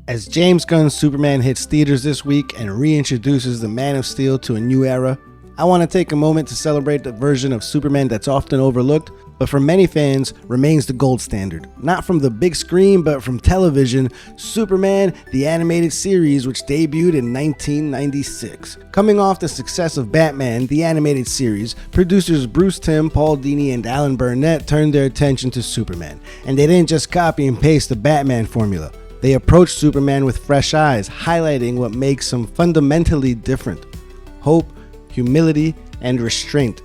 As James Gunn's Superman hits theaters this week and reintroduces the Man of Steel to a new era, I want to take a moment to celebrate the version of Superman that's often overlooked, but for many fans remains the gold standard. Not from the big screen, but from television, Superman, the animated series, which debuted in 1996. Coming off the success of Batman, the animated series, producers Bruce Timm, Paul Dini, and Alan Burnett turned their attention to Superman. And they didn't just copy and paste the Batman formula. They approached Superman with fresh eyes, highlighting what makes him fundamentally different: hope, humility, and restraint.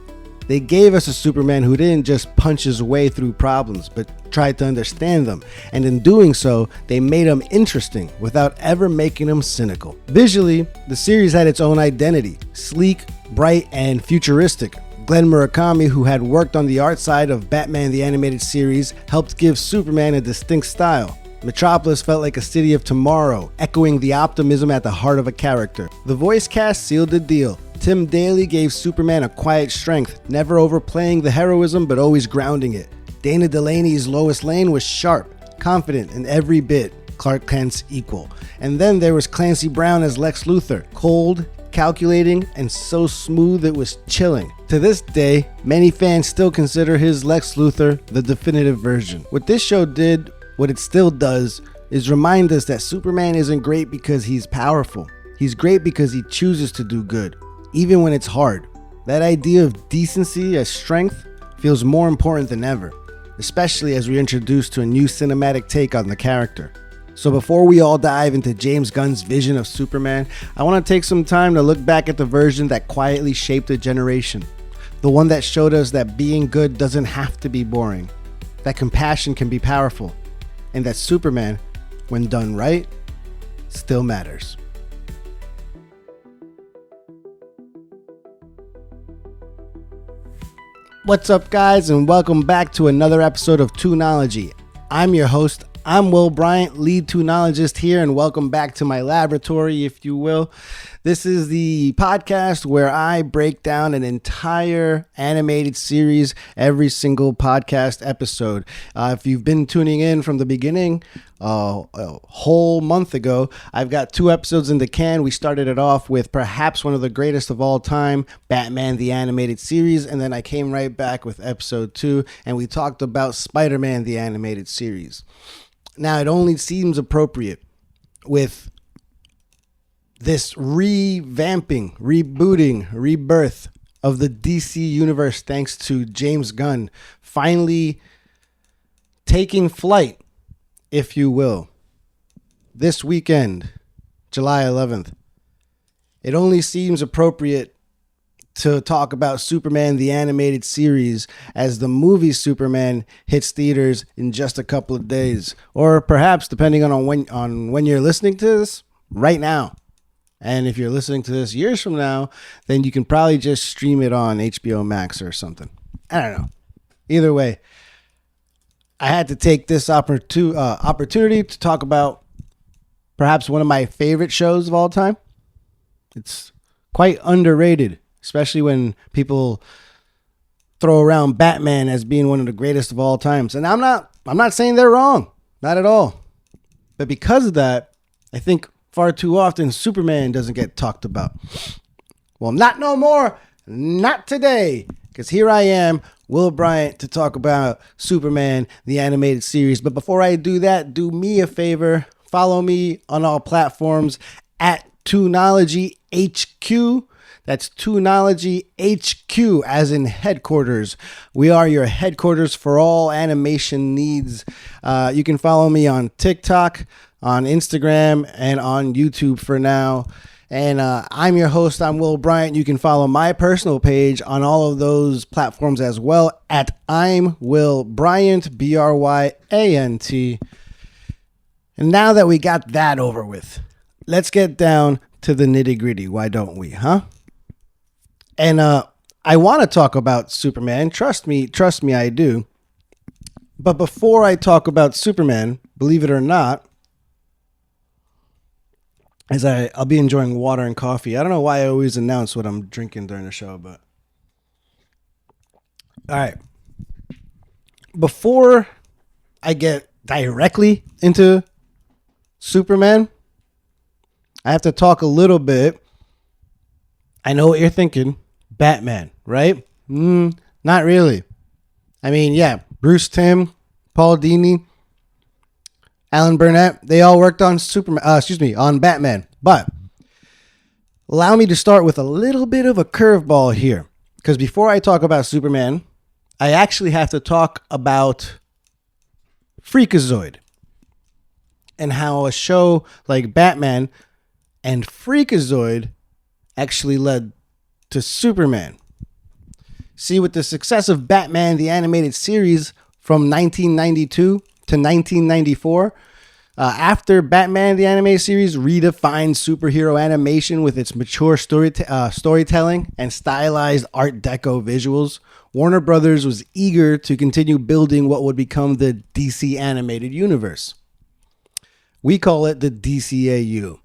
They gave us a Superman who didn't just punch his way through problems, but tried to understand them, and in doing so, they made him interesting without ever making him cynical. Visually, the series had its own identity: sleek, bright, and futuristic. Glenn Murakami, who had worked on the art side of Batman the Animated Series, helped give Superman a distinct style. Metropolis felt like a city of tomorrow, echoing the optimism at the heart of a character. The voice cast sealed the deal. Tim Daly gave Superman a quiet strength, never overplaying the heroism but always grounding it. Dana Delaney's Lois Lane was sharp, confident in every bit, Clark Kent's equal. And then there was Clancy Brown as Lex Luthor, cold, calculating, and so smooth it was chilling. To this day, many fans still consider his Lex Luthor the definitive version. What this show did, what it still does, is remind us that Superman isn't great because he's powerful. He's great because he chooses to do good, even when it's hard. That idea of decency as strength feels more important than ever, especially as we're introduced to a new cinematic take on the character. So before we all dive into James Gunn's vision of Superman, I want to take some time to look back at the version that quietly shaped a generation. The one that showed us that being good doesn't have to be boring, that compassion can be powerful, and that Superman, when done right, still matters. What's up, guys, and welcome back to another episode of Toonology. I'm your host. I'm Will Bryant, lead Toonologist here, and welcome back to my laboratory, if you will. This is the podcast where I break down an entire animated series every single podcast episode. If you've been tuning in from the beginning, a whole month ago, I've got 2 episodes in the can. We started it off with perhaps one of the greatest of all time, Batman the Animated Series, and then I came right back with episode 2, and we talked about Spider-Man the Animated Series. Now, it only seems appropriate with this revamping, rebooting, rebirth of the DC universe thanks to James Gunn finally taking flight, if you will, this weekend, July 11th. It only seems appropriate to talk about Superman the Animated Series as the movie Superman hits theaters in just a couple of days, or perhaps depending on when you're listening to this, right now. And if you're listening to this years from now, then you can probably just stream it on HBO Max or something. I don't know. Either way, I had to take this opportunity to talk about perhaps one of my favorite shows of all time. It's quite underrated, especially when people throw around Batman as being one of the greatest of all times. And I'm not saying they're wrong, not at all. But because of that, I think far too often Superman doesn't get talked about. Well, not no more, not today, because here I am, Will Bryant, to talk about Superman the Animated Series. But before I do that, do me a favor, follow me on all platforms at Toonology HQ. That's Toonology HQ, as in headquarters. We are your headquarters for all animation needs. You can follow me on TikTok, on Instagram, and on YouTube for now. And I'm your host. I'm Will Bryant. You can follow my personal page on all of those platforms as well at I'm Will Bryant, Bryant. And now that we got that over with, let's get down to the nitty gritty. Why don't we, huh? And I want to talk about Superman. Trust me, I do. But before I talk about Superman, believe it or not, as I'll be enjoying water and coffee. I don't know why I always announce what I'm drinking during the show, but all right. Before I get directly into Superman, I have to talk a little bit. I know what you're thinking. Batman, right? Not really. I mean, yeah, Bruce Timm, Paul Dini, Alan Burnett, they all worked on on Batman. But allow me to start with a little bit of a curveball here. Because before I talk about Superman, I actually have to talk about Freakazoid and how a show like Batman and Freakazoid actually led to Superman. See, with the success of Batman the Animated Series from 1992 to 1994, after Batman the Animated Series redefined superhero animation with its mature storytelling and stylized Art Deco visuals, Warner Brothers was eager to continue building what would become the DC Animated Universe. We call it the DCAU.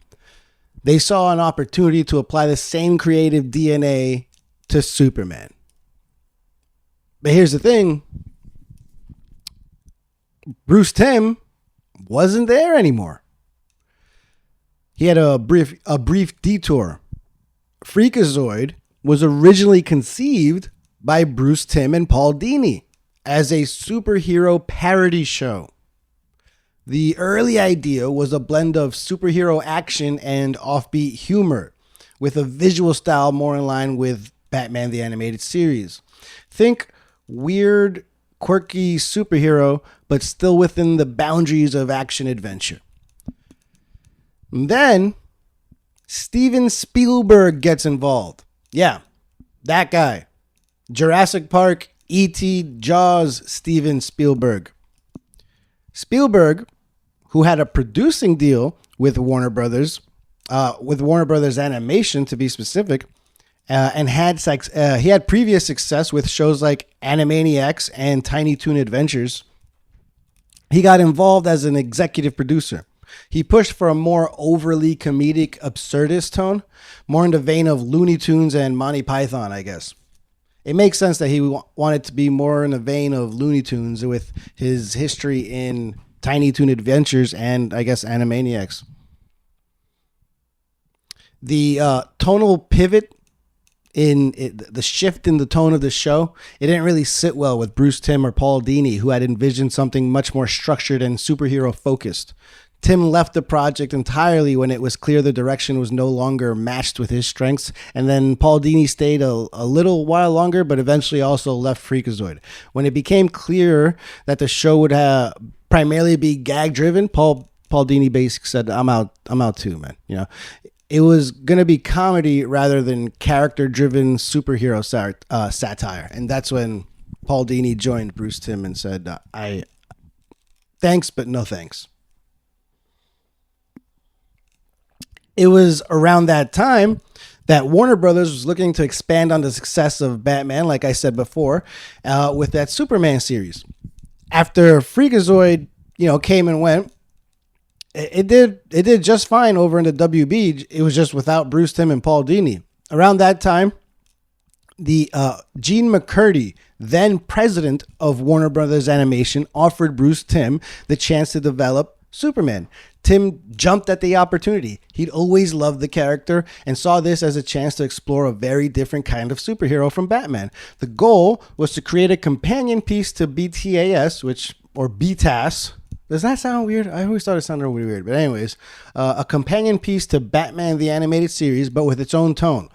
They saw an opportunity to apply the same creative DNA to Superman. But here's the thing. Bruce Timm wasn't there anymore. He had a brief detour. Freakazoid was originally conceived by Bruce Timm and Paul Dini as a superhero parody show. The early idea was a blend of superhero action and offbeat humor, with a visual style more in line with Batman the Animated Series. Think weird, quirky superhero, but still within the boundaries of action adventure. And then Steven Spielberg gets involved. Yeah, that guy. Jurassic Park, E.T., Jaws, Steven Spielberg. Spielberg, who had a producing deal with Warner Brothers Animation to be specific, and he had previous success with shows like Animaniacs and Tiny Toon Adventures. He got involved as an executive producer. He pushed for a more overly comedic, absurdist tone, more in the vein of Looney Tunes and Monty Python, I guess. It makes sense that he wanted to be more in the vein of Looney Tunes with his history in Tiny Toon Adventures and, I guess, Animaniacs. The tonal pivot the shift in the tone of the show, it didn't really sit well with Bruce Timm or Paul Dini, who had envisioned something much more structured and superhero focused. Timm left the project entirely when it was clear the direction was no longer matched with his strengths, and then Paul Dini stayed a little while longer, but eventually also left Freakazoid. When it became clear that the show would primarily be gag-driven, Paul Dini basically said, "I'm out too, man." You know, it was gonna be comedy rather than character-driven superhero satire, and that's when Paul Dini joined Bruce Timm and said, "Thanks, but no thanks." It was around that time that Warner Brothers was looking to expand on the success of Batman, like I said before, with that Superman series. After Freakazoid, came and went, it did just fine over in the WB. It was just without Bruce Timm and Paul Dini. Around that time, the Gene McCurdy, then president of Warner Brothers Animation, offered Bruce Timm the chance to develop Superman. Timm jumped at the opportunity. He'd always loved the character and saw this as a chance to explore a very different kind of superhero from Batman. The goal was to create a companion piece to BTAS, or BTAS. Does that sound weird? I always thought it sounded really weird. But anyways, a companion piece to Batman the Animated Series, but with its own tone.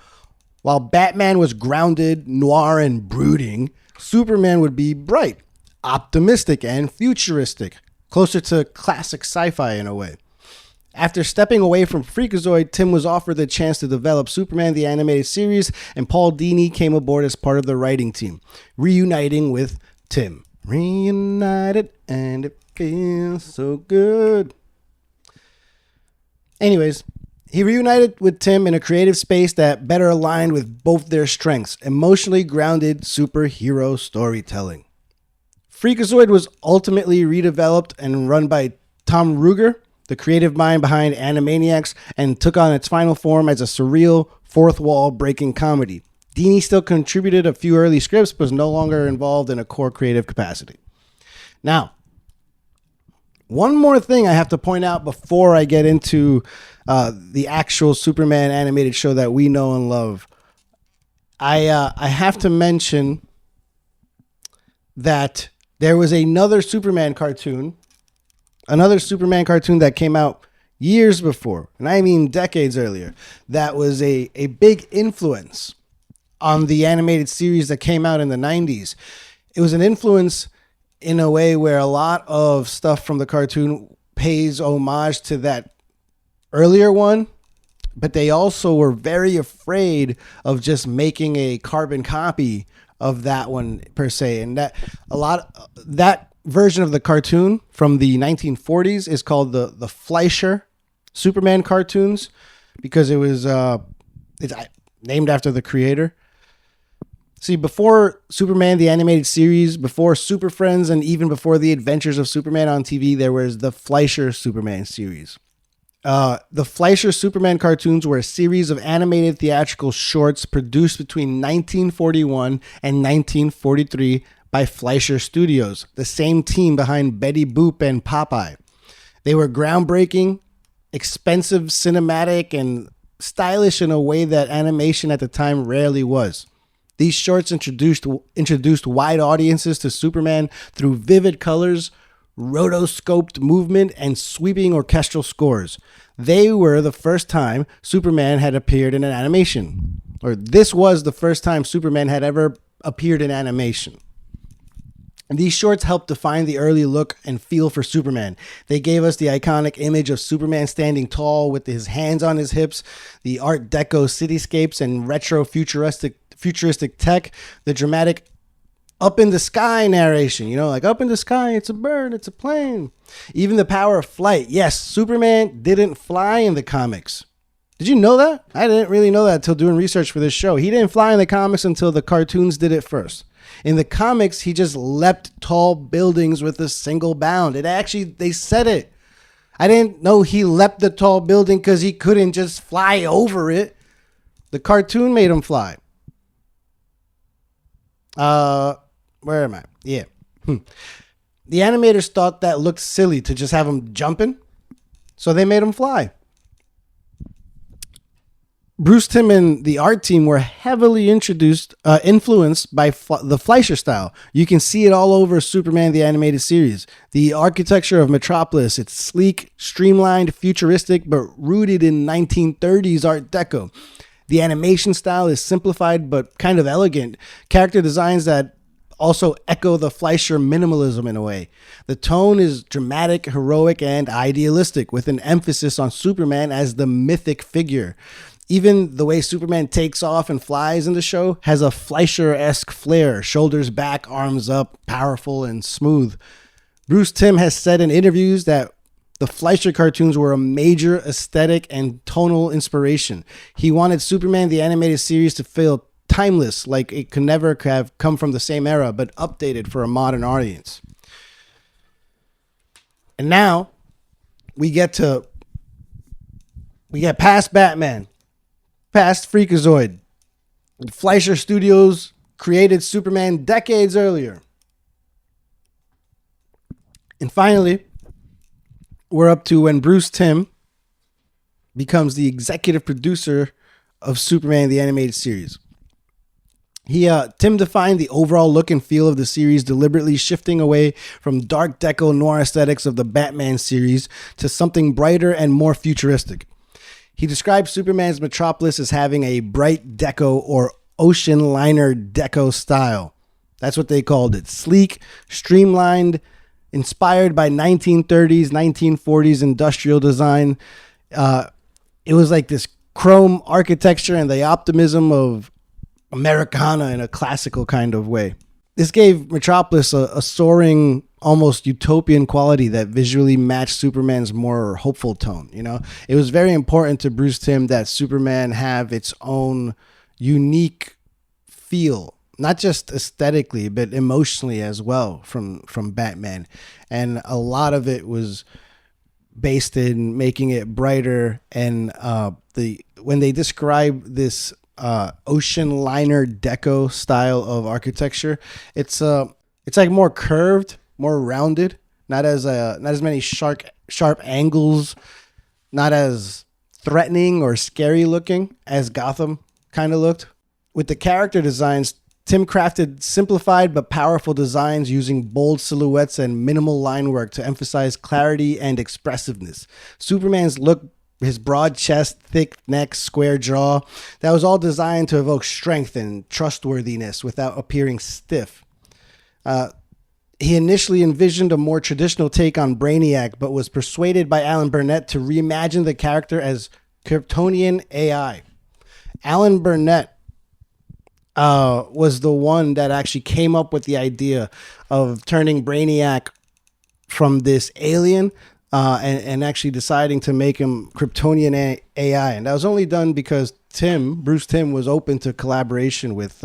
While Batman was grounded, noir, and brooding, Superman would be bright, optimistic, and futuristic, closer to classic sci-fi in a way. After stepping away from Freakazoid, Timm was offered the chance to develop Superman the Animated Series, and Paul Dini came aboard as part of the writing team, reuniting with Timm. Reunited, and it feels so good. Anyways, he reunited with Timm in a creative space that better aligned with both their strengths, emotionally grounded superhero storytelling. Freakazoid was ultimately redeveloped and run by Tom Ruegger, the creative mind behind Animaniacs, and took on its final form as a surreal, fourth wall breaking comedy. Dini still contributed a few early scripts, but was no longer involved in a core creative capacity. Now, One more thing I have to point out before I get into the actual Superman animated show that we know and love. I have to mention that there was another Superman cartoon that came out years before, and I mean decades earlier, that was a big influence on the animated series that came out in the 90s. It was an influence in a way where a lot of stuff from the cartoon pays homage to that earlier one, but they also were very afraid of just making a carbon copy of that one per se. And that version of the cartoon from the 1940s is called the Fleischer Superman cartoons, because it's named after the creator. See, before Superman, the animated series, before Super Friends, and even before the Adventures of Superman on TV, there was the Fleischer Superman series. The Fleischer Superman cartoons were a series of animated theatrical shorts produced between 1941 and 1943 by Fleischer Studios, the same team behind Betty Boop and Popeye. They were groundbreaking, expensive, cinematic, and stylish in a way that animation at the time rarely was. These shorts introduced wide audiences to Superman through vivid colors, rotoscoped movement, and sweeping orchestral scores. They were the first time Superman had appeared in an animation. Or this was the first time Superman had ever appeared in animation. And these shorts helped define the early look and feel for Superman. They gave us the iconic image of Superman standing tall with his hands on his hips, the Art Deco cityscapes and retro futuristic tech, the dramatic up in the sky narration, like up in the sky, it's a bird, it's a plane. Even the power of flight. Yes, Superman didn't fly in the comics. Did you know that? I didn't really know that until doing research for this show. He didn't fly in the comics until the cartoons did it first. In the comics, he just leapt tall buildings with a single bound. They said it. I didn't know he leapt the tall building because he couldn't just fly over it. The cartoon made him fly. Where am I? Yeah. The animators thought that looked silly to just have him jumping, so they made him fly. Bruce Timm and the art team were heavily influenced by the Fleischer style. You can see it all over Superman the Animated Series. The architecture of Metropolis, it's sleek, streamlined, futuristic, but rooted in 1930s Art Deco. The animation style is simplified but kind of elegant. Character designs that also echo the Fleischer minimalism in a way. The tone is dramatic, heroic, and idealistic, with an emphasis on Superman as the mythic figure. Even the way Superman takes off and flies in the show has a Fleischer-esque flair, shoulders back, arms up, powerful and smooth. Bruce Timm has said in interviews that the Fleischer cartoons were a major aesthetic and tonal inspiration. He wanted Superman the Animated Series to feel timeless, like it could never have come from the same era, but updated for a modern audience. And now we get past Batman, past Freakazoid. The Fleischer Studios created Superman decades earlier. And finally, we're up to when Bruce Timm becomes the executive producer of Superman the Animated Series. Timm defined the overall look and feel of the series, deliberately shifting away from dark deco noir aesthetics of the Batman series to something brighter and more futuristic. He described Superman's Metropolis as having a bright deco or ocean liner deco style. That's what they called it. Sleek, streamlined, inspired by 1930s, 1940s industrial design. It was like this chrome architecture and the optimism of Americana in a classical kind of way. This gave Metropolis a soaring, almost utopian quality that visually matched Superman's more hopeful tone. It was very important to Bruce Timm that Superman have its own unique feel, not just aesthetically, but emotionally as well from Batman. And a lot of it was based in making it brighter. And when they describe this ocean liner deco style of architecture, it's like more curved, more rounded, not as many sharp angles, not as threatening or scary looking as Gotham kind of looked. With the character designs, Tim crafted simplified but powerful designs using bold silhouettes and minimal line work to emphasize clarity and expressiveness. Superman's look, his broad chest, thick neck, square jaw, that was all designed to evoke strength and trustworthiness without appearing stiff. He initially envisioned a more traditional take on Brainiac, but was persuaded by Alan Burnett to reimagine the character as Kryptonian AI. Alan Burnett was the one that actually came up with the idea of turning Brainiac from this alien and actually deciding to make him Kryptonian AI. And that was only done because Bruce Timm, was open to collaboration with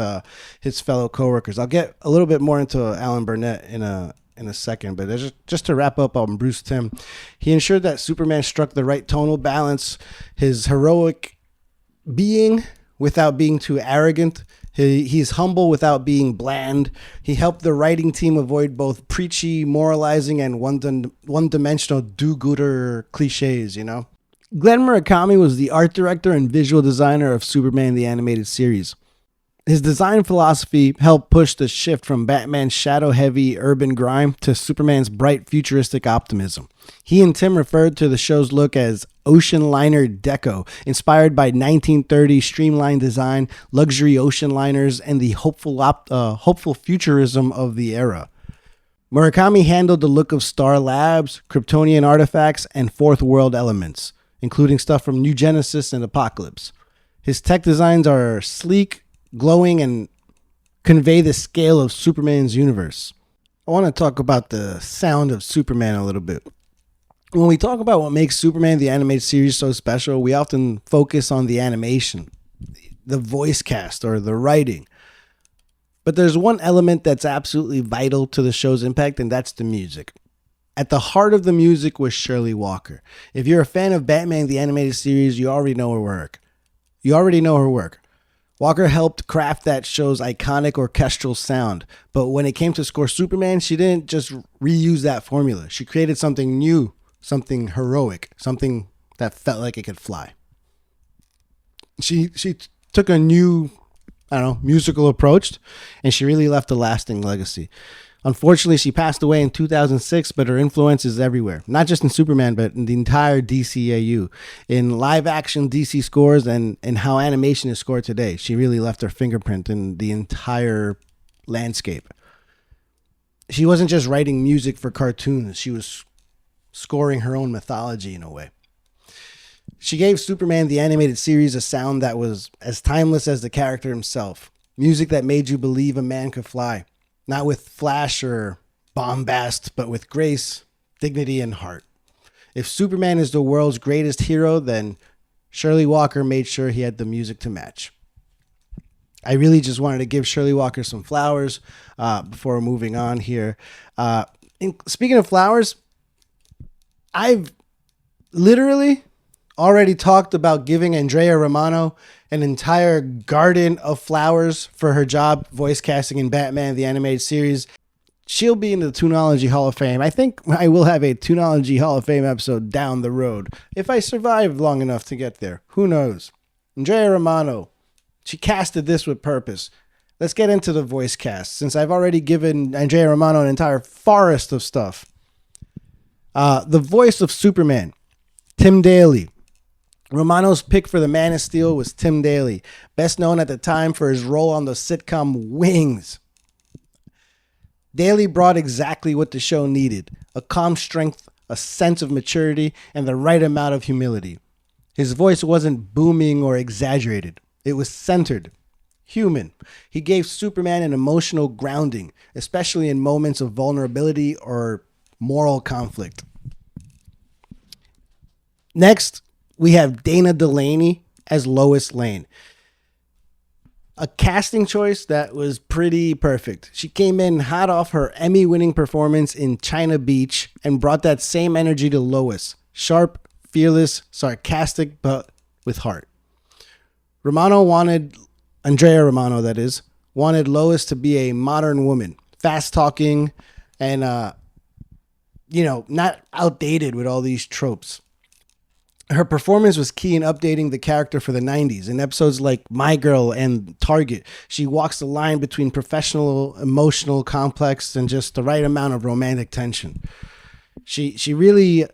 his fellow coworkers. I'll get a little bit more into Alan Burnett in a second, but just to wrap up on Bruce Timm, he ensured that Superman struck the right tonal balance, his heroic being without being too arrogant. He's humble without being bland. He helped the writing team avoid both preachy, moralizing, and one-dimensional do-gooder cliches, you know? Glenn Murakami was the art director and visual designer of Superman the Animated Series. His design philosophy helped push the shift from Batman's shadow-heavy urban grime to Superman's bright futuristic optimism. He and Tim referred to the show's look as ocean liner deco, inspired by 1930 streamlined design, luxury ocean liners, and the hopeful futurism of the era. Murakami handled the look of Star Labs, Kryptonian artifacts, and Fourth World elements, including stuff from New Genesis and Apocalypse. His tech designs are sleek, glowing, and convey the scale of Superman's universe. I want to talk about the sound of Superman a little bit. When we talk about what makes Superman the Animated Series so special, we often focus on the animation, the voice cast, or the writing. But there's one element that's absolutely vital to the show's impact, and that's the music. At the heart of the music was Shirley Walker. If you're a fan of Batman the Animated Series, you already know her work. Walker helped craft that show's iconic orchestral sound, but when it came to score Superman, she didn't just reuse that formula. She created something new, something heroic, something that felt like it could fly. She took a new, musical approach, and she really left a lasting legacy. Unfortunately, she passed away in 2006, but her influence is everywhere. Not just in Superman, but in the entire DCAU. In live-action DC scores and how animation is scored today. She really left her fingerprint in the entire landscape. She wasn't just writing music for cartoons. She was scoring her own mythology in a way. She gave Superman the Animated Series a sound that was as timeless as the character himself. Music that made you believe a man could fly. Not with flash or bombast, but with grace, dignity, and heart. If Superman is the world's greatest hero, then Shirley Walker made sure he had the music to match. I really just wanted to give Shirley Walker some flowers before moving on here. Speaking of flowers, I've literally already talked about giving Andrea Romano an entire garden of flowers for her job voice casting in Batman the Animated Series. She'll be in the Toonology Hall of Fame. I think I will have a Toonology Hall of Fame episode down the road. If I survive long enough to get there. Who knows? Andrea Romano. She casted this with purpose. Let's get into the voice cast, since I've already given Andrea Romano an entire forest of stuff. The voice of Superman, Tim Daly. Romano's pick for the Man of Steel was Tim Daly, best known at the time for his role on the sitcom Wings. Daly brought exactly what the show needed: a calm strength, a sense of maturity, and the right amount of humility. His voice wasn't booming or exaggerated. It was centered, human. He gave Superman an emotional grounding, especially in moments of vulnerability or moral conflict. Next, we have Dana Delaney as Lois Lane. A casting choice that was pretty perfect. She came in hot off her Emmy-winning performance in China Beach and brought that same energy to Lois. Sharp, fearless, sarcastic, but with heart. Andrea Romano, that is, wanted Lois to be a modern woman, fast-talking, and not outdated with all these tropes. Her performance was key in updating the character for the 90s. In episodes like My Girl and Target, she walks the line between professional, emotional, complex, and just the right amount of romantic tension. She really,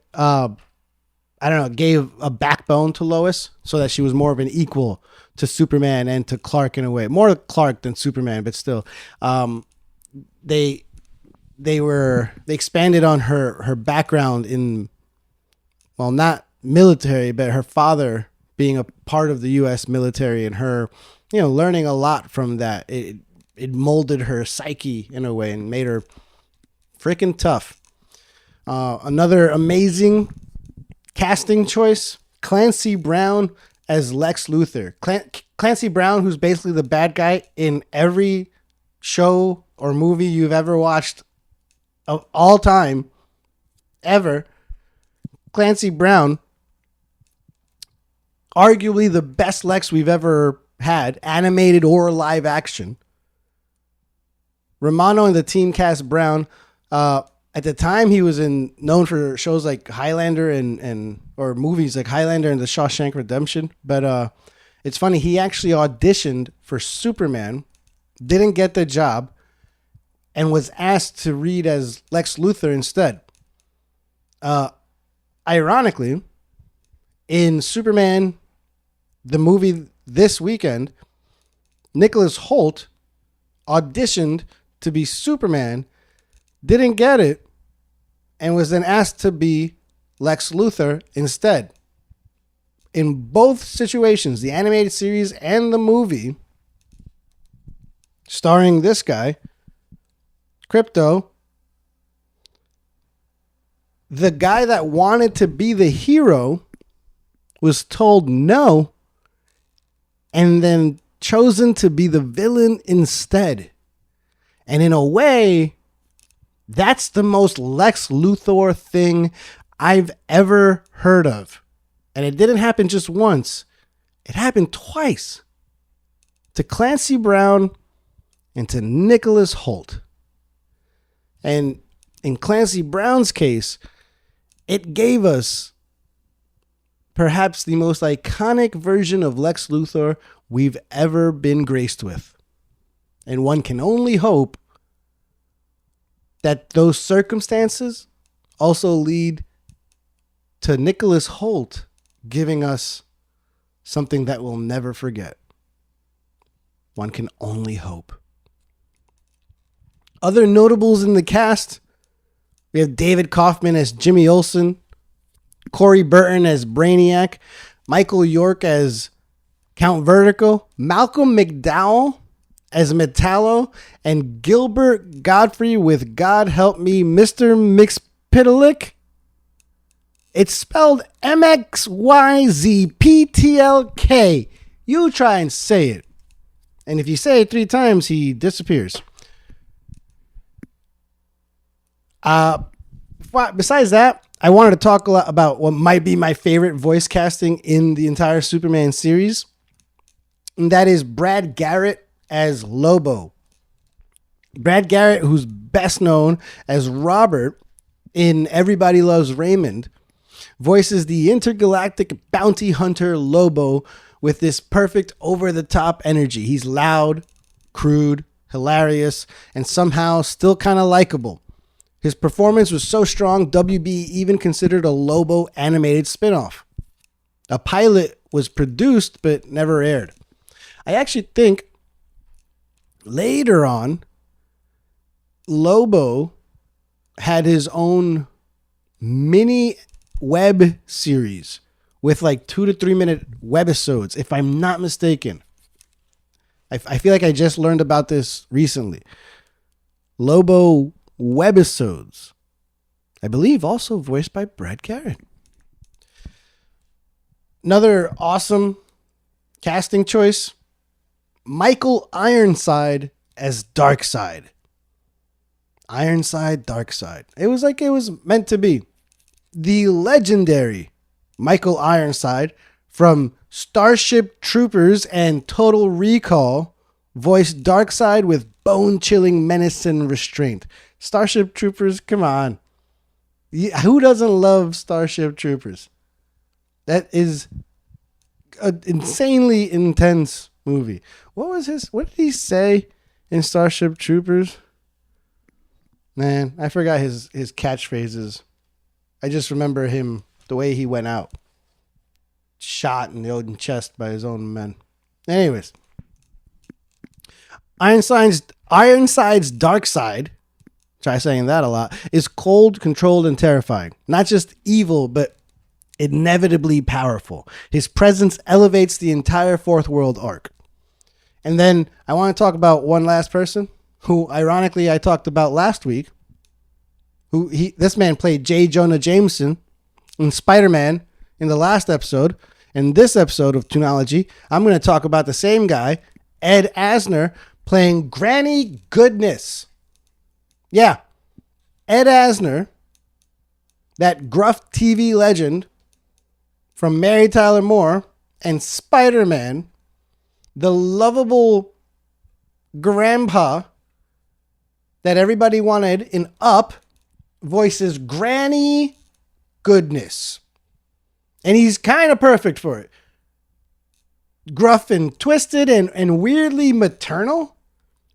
gave a backbone to Lois so that she was more of an equal to Superman and to Clark in a way. More Clark than Superman, but still. They expanded on her background in, well, not military, but her father being a part of the U.S. military and her, learning a lot from that. It molded her psyche in a way and made her freaking tough. Another amazing casting choice, Clancy Brown as Lex Luthor. Clancy Brown, who's basically the bad guy in every show or movie you've ever watched of all time, ever. Clancy Brown, arguably the best Lex we've ever had, animated or live action. Romano and the team cast Brown. At the time, he was known for shows like Highlander or movies like Highlander and The Shawshank Redemption. But it's funny, he actually auditioned for Superman, didn't get the job, and was asked to read as Lex Luthor instead. Ironically, in Superman, the movie this weekend, Nicholas Hoult auditioned to be Superman, didn't get it, and was then asked to be Lex Luthor instead. In both situations, the animated series and the movie, starring this guy, Crypto, the guy that wanted to be the hero was told no and then chosen to be the villain instead. And in a way, that's the most Lex Luthor thing I've ever heard of. And it didn't happen just once. It happened twice. To Clancy Brown and to Nicholas Hoult. And in Clancy Brown's case, it gave us perhaps the most iconic version of Lex Luthor we've ever been graced with. And one can only hope that those circumstances also lead to Nicholas Hoult giving us something that we'll never forget. One can only hope. Other notables in the cast, we have David Kaufman as Jimmy Olsen, Corey Burton as Brainiac, Michael York as Count Vertigo, Malcolm McDowell as Metallo, and Gilbert Godfrey with God Help Me, Mr. Mxyzptlk. It's spelled Mxyzptlk. You try and say it. And if you say it 3 times, he disappears. Besides that, I wanted to talk a lot about what might be my favorite voice casting in the entire Superman series. And that is Brad Garrett as Lobo. Brad Garrett, who's best known as Robert in Everybody Loves Raymond, voices the intergalactic bounty hunter Lobo with this perfect over-the-top energy. He's loud, crude, hilarious, and somehow still kind of likable. His performance was so strong, WB even considered a Lobo animated spinoff. A pilot was produced but never aired. I actually think later on, Lobo had his own mini web series with 2 to 3 minute webisodes, if I'm not mistaken. I feel like I just learned about this recently. Lobo webisodes. I believe also voiced by Brad Garrett. Another awesome casting choice, Michael Ironside as Darkseid. Ironside, Darkseid. It was like it was meant to be. The legendary Michael Ironside from Starship Troopers and Total Recall voiced Darkseid with bone-chilling menace and restraint. Starship Troopers, come on. Who doesn't love Starship Troopers? That is an insanely intense movie. What did he say in Starship Troopers? Man, I forgot his catchphrases. I just remember him, the way he went out. Shot in the open chest by his own men. Anyways. Ironside's dark side, try saying that a lot, is cold, controlled, and terrifying. Not just evil, but inevitably powerful. His presence elevates the entire Fourth World arc. And then I want to talk about one last person who, ironically, I talked about last week. This man played J. Jonah Jameson in Spider-Man in the last episode. In this episode of Toonology, I'm going to talk about the same guy, Ed Asner, playing Granny Goodness. Yeah, Ed Asner, that gruff TV legend from Mary Tyler Moore and Spider-Man, the lovable grandpa that everybody wanted in Up, voices Granny Goodness. And he's kind of perfect for it. Gruff and twisted and weirdly maternal.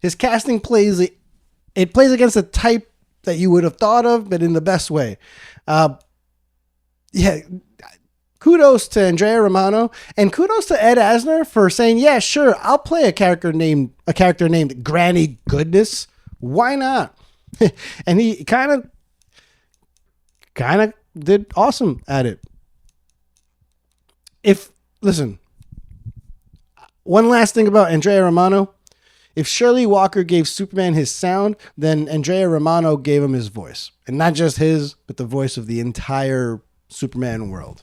His casting plays against a type that you would have thought of, but in the best way. Kudos to Andrea Romano and kudos to Ed Asner for saying, yeah, sure, I'll play a character named Granny Goodness. Why not? And he kind of did awesome at it. Listen, one last thing about Andrea Romano. If Shirley Walker gave Superman his sound, then Andrea Romano gave him his voice. And not just his, but the voice of the entire Superman world.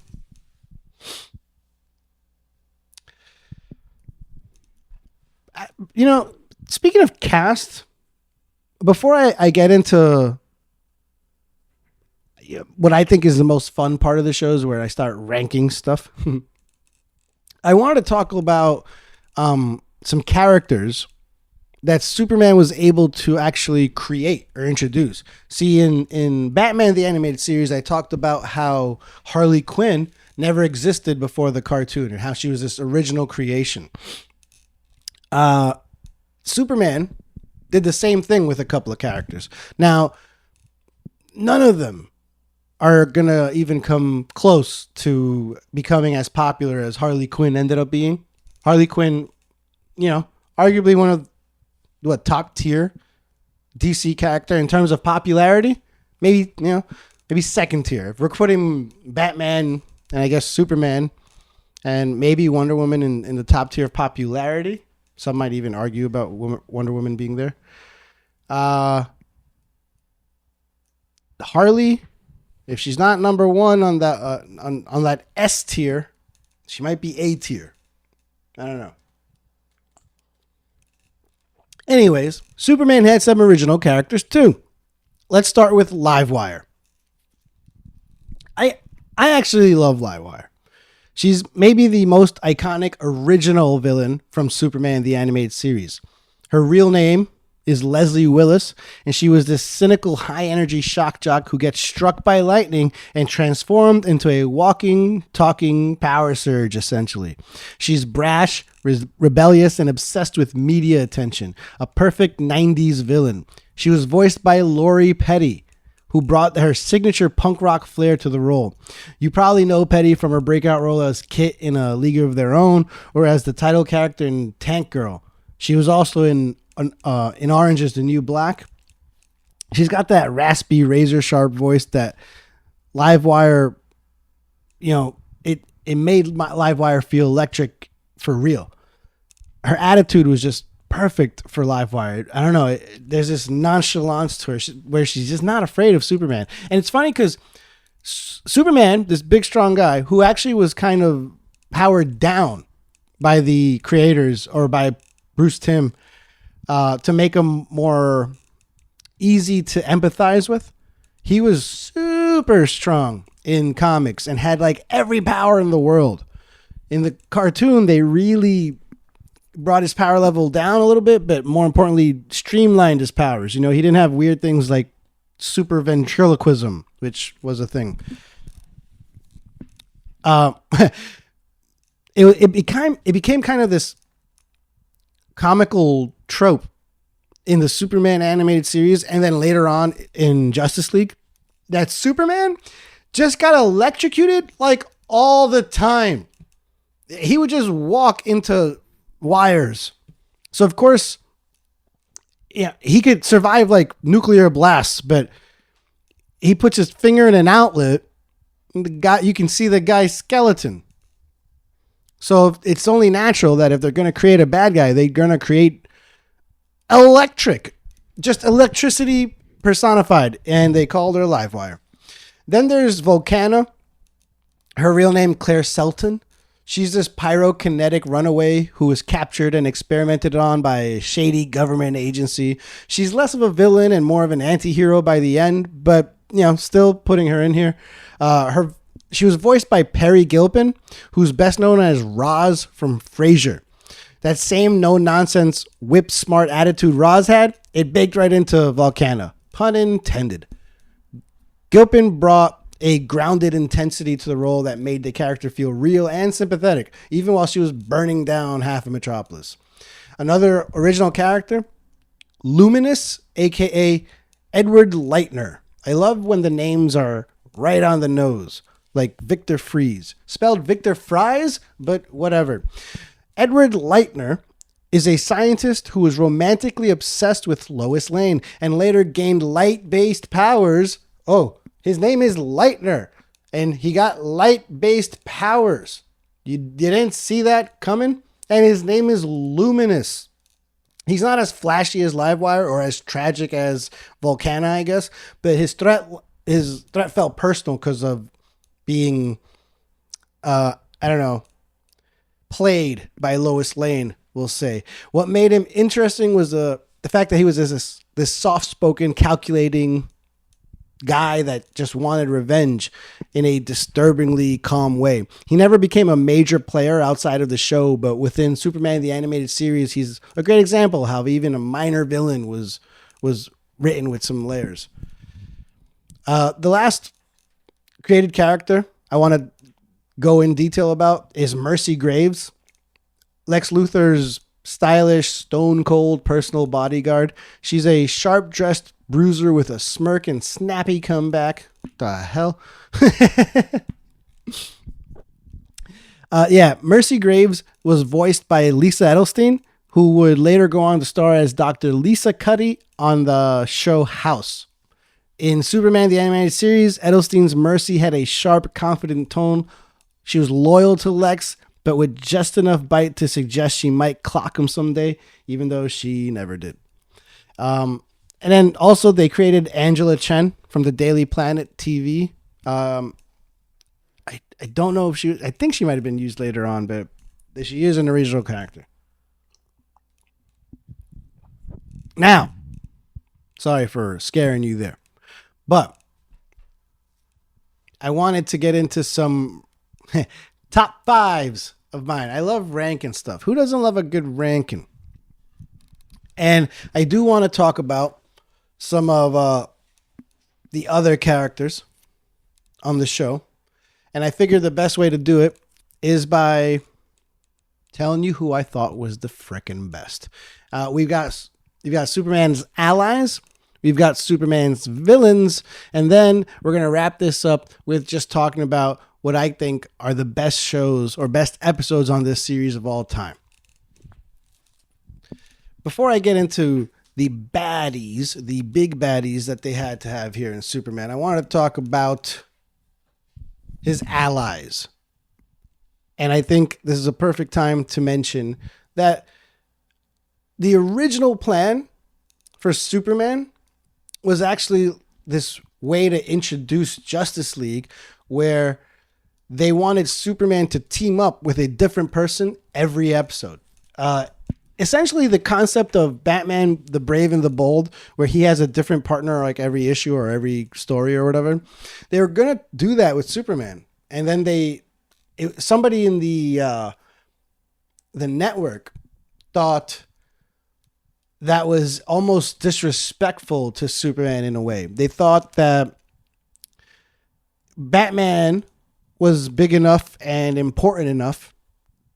Speaking of cast, before I get into what I think is the most fun part of the show is where I start ranking stuff. I wanted to talk about some characters that Superman was able to actually create or introduce. See, in Batman the Animated Series, I talked about how Harley Quinn never existed before the cartoon and how she was this original creation. Superman did the same thing with a couple of characters. Now, none of them are going to even come close to becoming as popular as Harley Quinn ended up being. Harley Quinn, arguably one of top tier DC character in terms of popularity. Maybe second tier. If we're putting Batman and I guess Superman and maybe Wonder Woman in the top tier of popularity. Some might even argue about Wonder Woman being there. Harley, if she's not number one on that on that S tier, she might be A tier. I don't know. Anyways, Superman had some original characters too. Let's start with Livewire. I actually love Livewire. She's maybe the most iconic original villain from Superman the Animated Series. Her real name is Leslie Willis, and she was this cynical, high-energy shock jock who gets struck by lightning and transformed into a walking, talking power surge, essentially. She's brash, rebellious, and obsessed with media attention. A perfect 90s villain. She was voiced by Lori Petty, who brought her signature punk rock flair to the role. You probably know Petty from her breakout role as Kit in A League of Their Own or as the title character in Tank Girl. She was also in Orange is the New Black. She's got that raspy, razor sharp voice that Livewire, it made Livewire feel electric for real. Her attitude was just perfect for Livewire. I don't know. There's this nonchalance to her where she's just not afraid of Superman. And it's funny because Superman, this big, strong guy who actually was kind of powered down by the creators or by Bruce Timm to make him more easy to empathize with. He was super strong in comics and had like every power in the world. In the cartoon, they really brought his power level down a little bit, but more importantly, streamlined his powers. He didn't have weird things like super ventriloquism which was a thing. Uh, it became kind of this comical trope in the Superman animated series, and then later on in Justice League, that Superman just got electrocuted like all the time. He would just walk into wires. So of course, yeah, he could survive like nuclear blasts, but he puts his finger in an outlet, and you can see the guy's skeleton. So it's only natural that if they're going to create a bad guy, they're going to create just electricity personified, and they called her Livewire. Then there's Volcana, her real name Claire Selton. She's this pyrokinetic runaway who was captured and experimented on by a shady government agency. She's less of a villain and more of an anti-hero by the end, but still putting her in here. She was voiced by Perry Gilpin, who's best known as Roz from Frasier. That same no-nonsense, whip-smart attitude Roz had, it baked right into Volcana. Pun intended. Gilpin brought a grounded intensity to the role that made the character feel real and sympathetic, even while she was burning down half of Metropolis. Another original character, Luminous, a.k.a. Edward Leitner. I love when the names are right on the nose, like Victor Fries. Spelled Victor Fries, but whatever. Edward Leitner is a scientist who was romantically obsessed with Lois Lane and later gained light-based powers. Oh, his name is Leitner, and he got light-based powers. You didn't see that coming? And his name is Luminous. He's not as flashy as Livewire or as tragic as Volcana, I guess, but his threat felt personal because of being, played by Lois Lane, we'll say. What made him interesting was the fact that he was this soft-spoken, calculating guy that just wanted revenge in a disturbingly calm way. He never became a major player outside of the show, but within Superman the Animated Series, he's a great example of how even a minor villain was written with some layers. The last created character I want to go in detail about is Mercy Graves, Lex Luthor's stylish, stone-cold personal bodyguard. She's a sharp-dressed bruiser with a smirk and snappy comeback. What the hell? Mercy Graves was voiced by Lisa Edelstein, who would later go on to star as Dr. Lisa Cuddy on the show House. In Superman the Animated Series, Edelstein's Mercy had a sharp, confident tone. She was loyal to Lex, but with just enough bite to suggest she might clock him someday, even though she never did. And then also they created Angela Chen from the Daily Planet TV. I don't know if I think she might have been used later on, but she is an original character. Now, sorry for scaring you there, but I wanted to get into some top fives of mine. I love ranking stuff. Who doesn't love a good ranking? And I do want to talk about some of the other characters on the show. And I figured the best way to do it is by telling you who I thought was the frickin' best. You've got Superman's allies. We've got Superman's villains. And then we're going to wrap this up with just talking about what I think are the best shows or best episodes on this series of all time. Before I get into the baddies, the big baddies that they had to have here in Superman, I want to talk about his allies. And I think this is a perfect time to mention that the original plan for Superman was actually this way to introduce Justice League, where they wanted Superman to team up with a different person every episode. Essentially the concept of Batman, the Brave and the Bold, where he has a different partner like every issue or every story or whatever. They were going to do that with Superman. And then somebody in the network thought that was almost disrespectful to Superman in a way. They thought that Batman was big enough and important enough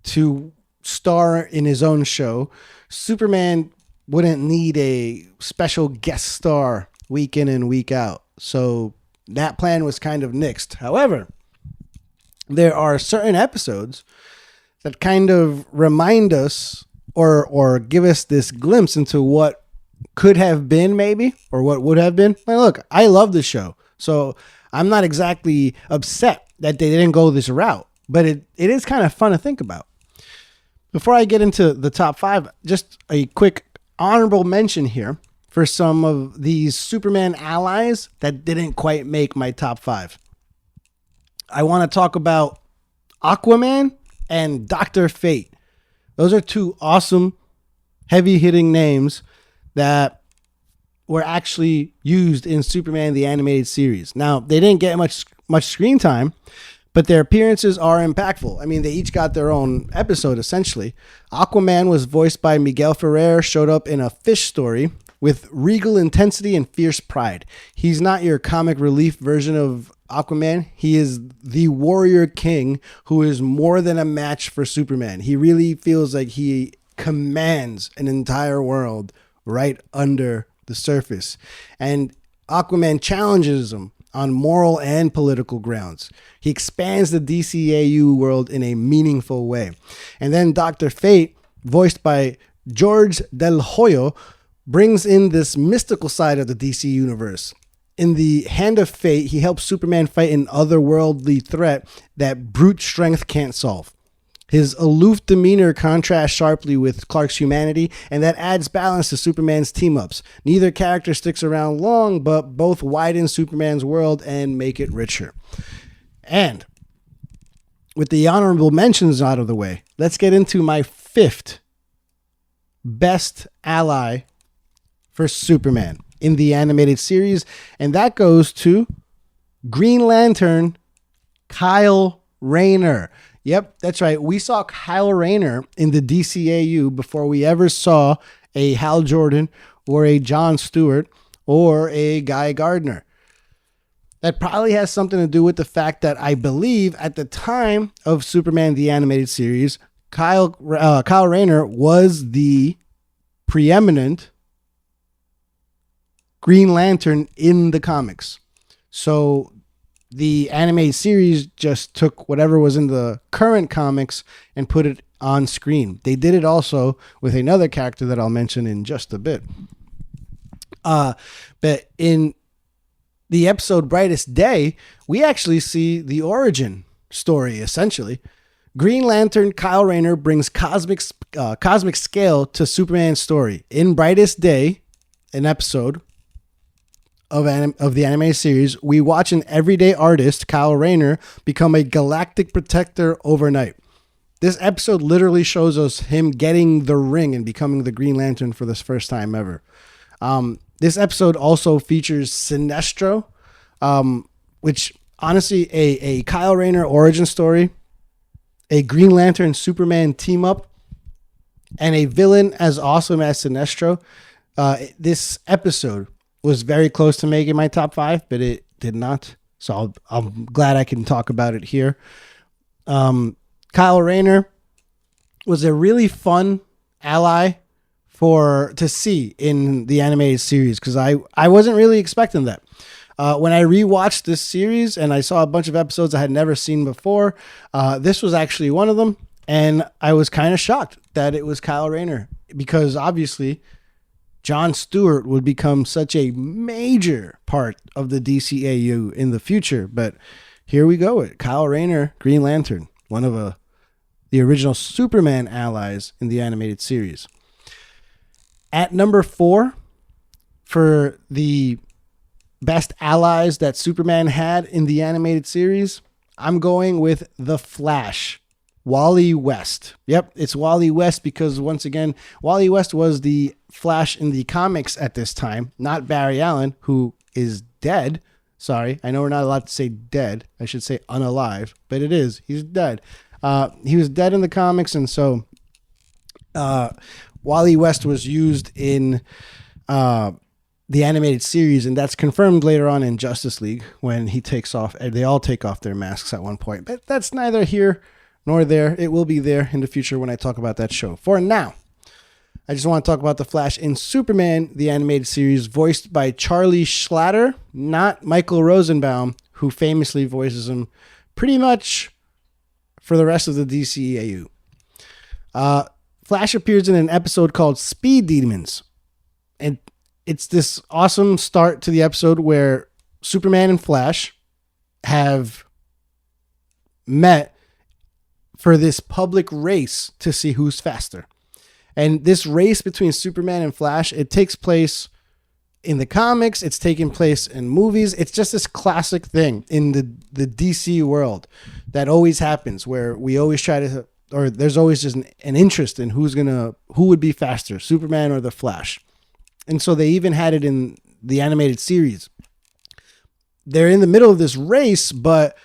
to star in his own show. Superman wouldn't need a special guest star week in and week out. So that plan was kind of nixed. However, there are certain episodes that kind of remind us or give us this glimpse into what could have been maybe, or what would have been. Like, look, I love the show. So I'm not exactly upset that they didn't go this route, but it is kind of fun to think about. Before I get into the top 5, just a quick honorable mention here for some of these Superman allies that didn't quite make my top 5. I want to talk about Aquaman and Dr. Fate. Those are two awesome, heavy-hitting names that were actually used in Superman the Animated Series. Now, they didn't get much screen time, but their appearances are impactful. I mean, they each got their own episode, essentially. Aquaman was voiced by Miguel Ferrer, showed up in a fish story with regal intensity and fierce pride. He's not your comic relief version of Aquaman. He is the warrior king who is more than a match for Superman. He really feels like he commands an entire world right under the surface. And Aquaman challenges him on moral and political grounds. He expands the DCAU world in a meaningful way. And then Dr. Fate, voiced by George Del Hoyo, brings in this mystical side of the DC universe. In the Hand of Fate, he helps Superman fight an otherworldly threat that brute strength can't solve. His aloof demeanor contrasts sharply with Clark's humanity, and that adds balance to Superman's team-ups. Neither character sticks around long, but both widen Superman's world and make it richer. And with the honorable mentions out of the way, let's get into my 5th best ally for Superman in the animated series, and that goes to Green Lantern Kyle Rayner. Yep, that's right. We saw Kyle Rayner in the DCAU before we ever saw a Hal Jordan or a John Stewart or a Guy Gardner. That probably has something to do with the fact that I believe at the time of Superman the Animated Series, Kyle Rayner was the preeminent Green Lantern in the comics. So the animated series just took whatever was in the current comics and put it on screen. They did it also with another character that I'll mention in just a bit. But in the episode Brightest Day, we actually see the origin story, essentially. Green Lantern Kyle Rayner brings cosmic scale to Superman's story. In Brightest Day, an episode of the animated series, we watch an everyday artist, Kyle Rayner, become a galactic protector overnight. This episode literally shows us him getting the ring and becoming the Green Lantern for the first time ever. This episode also features Sinestro, which honestly, a Kyle Rayner origin story, a Green Lantern Superman team up, and a villain as awesome as Sinestro. This episode was very close to making my top 5, but it did not. So I'm glad I can talk about it here. Kyle Rayner was a really fun ally to see in the animated series, because I wasn't really expecting that. When I rewatched this series and I saw a bunch of episodes I had never seen before, this was actually one of them, and I was kind of shocked that it was Kyle Rayner, because obviously John Stewart would become such a major part of the DCAU in the future. But here we go with Kyle Rayner, Green Lantern, one of the original Superman allies in the animated series. At number 4, for the best allies that Superman had in the animated series, I'm going with The Flash, Wally West. Yep, it's Wally West because, once again, Wally West was the Flash in the comics at this time, not Barry Allen, who is dead. Sorry, I know we're not allowed to say dead. I should say unalive, but it is. He's dead. He was dead in the comics, and so Wally West was used in the animated series, and that's confirmed later on in Justice League when he takes off. They all take off their masks at one point, but that's neither here nor there. It will be there in the future when I talk about that show. For now, I just want to talk about the Flash in Superman, the animated series, voiced by Charlie Schlatter, not Michael Rosenbaum, who famously voices him pretty much for the rest of the DCEU. Flash appears in an episode called Speed Demons, and it's this awesome start to the episode where Superman and Flash have met for this public race to see who's faster. And this race between Superman and Flash, it takes place in the comics. It's taking place in movies. It's just this classic thing in the DC world that always happens, where we always try to, or there's always just an interest in who would be faster, Superman or the Flash. And so they even had it in the animated series. They're in the middle of this race, but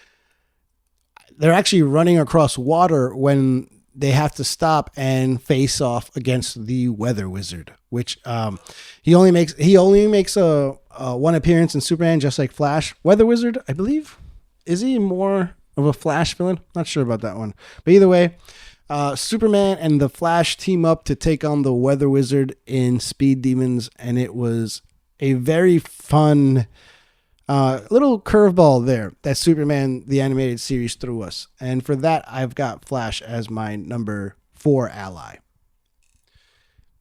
they're actually running across water when they have to stop and face off against the Weather Wizard, which he only makes a one appearance in Superman, just like Flash. Weather Wizard, I believe, is he more of a Flash villain? Not sure about that one, but either way, Superman and the Flash team up to take on the Weather Wizard in Speed Demons, and it was a very fun little curveball there that Superman, the animated series, threw us. And for that, I've got Flash as my number 4 ally.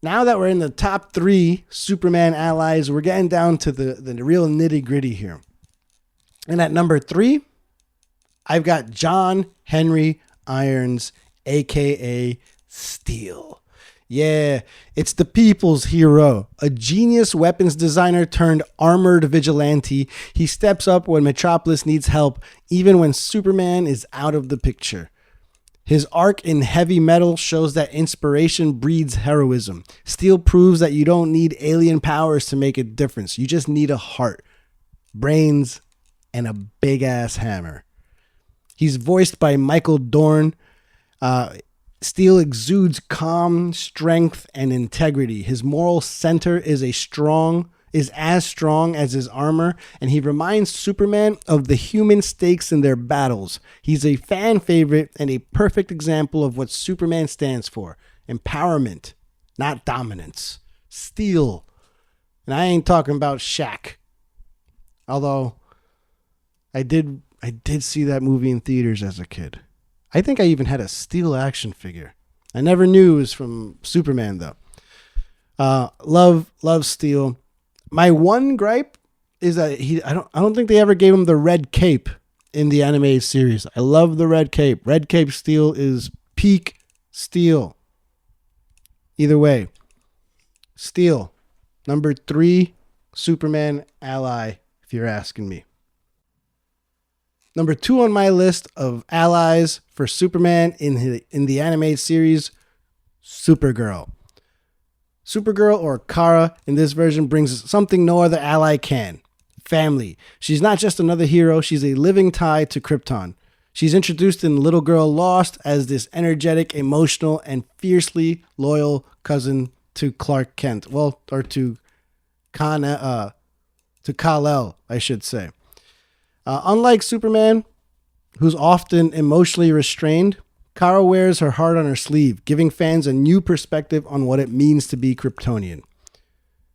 Now that we're in the top 3 Superman allies, we're getting down to the real nitty gritty here. And at number 3, I've got John Henry Irons, aka Steel. Yeah, it's the people's hero, a genius weapons designer turned armored vigilante. He steps up when Metropolis needs help, even when Superman is out of the picture. His arc in Heavy Metal shows that inspiration breeds heroism. Steel proves that you don't need alien powers to make a difference. You just need a heart, brains, and a big-ass hammer. He's voiced by Michael Dorn. Steel exudes calm, strength, and integrity. His moral center is as strong as his armor, and he reminds Superman of the human stakes in their battles. He's a fan favorite and a perfect example of what Superman stands for: empowerment, not dominance. Steel. And I ain't talking about Shaq. Although I did see that movie in theaters as a kid. I think I even had a Steel action figure. I never knew it was from Superman, though. Love Steel. My one gripe is that I don't think they ever gave him the red cape in the animated series. I love the red cape. Red cape Steel is peak Steel. Either way, Steel, number 3 Superman ally, if you're asking me. Number 2 on my list of allies for Superman in the animated series, Supergirl. Supergirl, or Kara in this version, brings something no other ally can: family. She's not just another hero, she's a living tie to Krypton. She's introduced in Little Girl Lost as this energetic, emotional, and fiercely loyal cousin to Clark Kent. Well, or to Kal-El, I should say. Unlike Superman, who's often emotionally restrained, Kara wears her heart on her sleeve, giving fans a new perspective on what it means to be Kryptonian.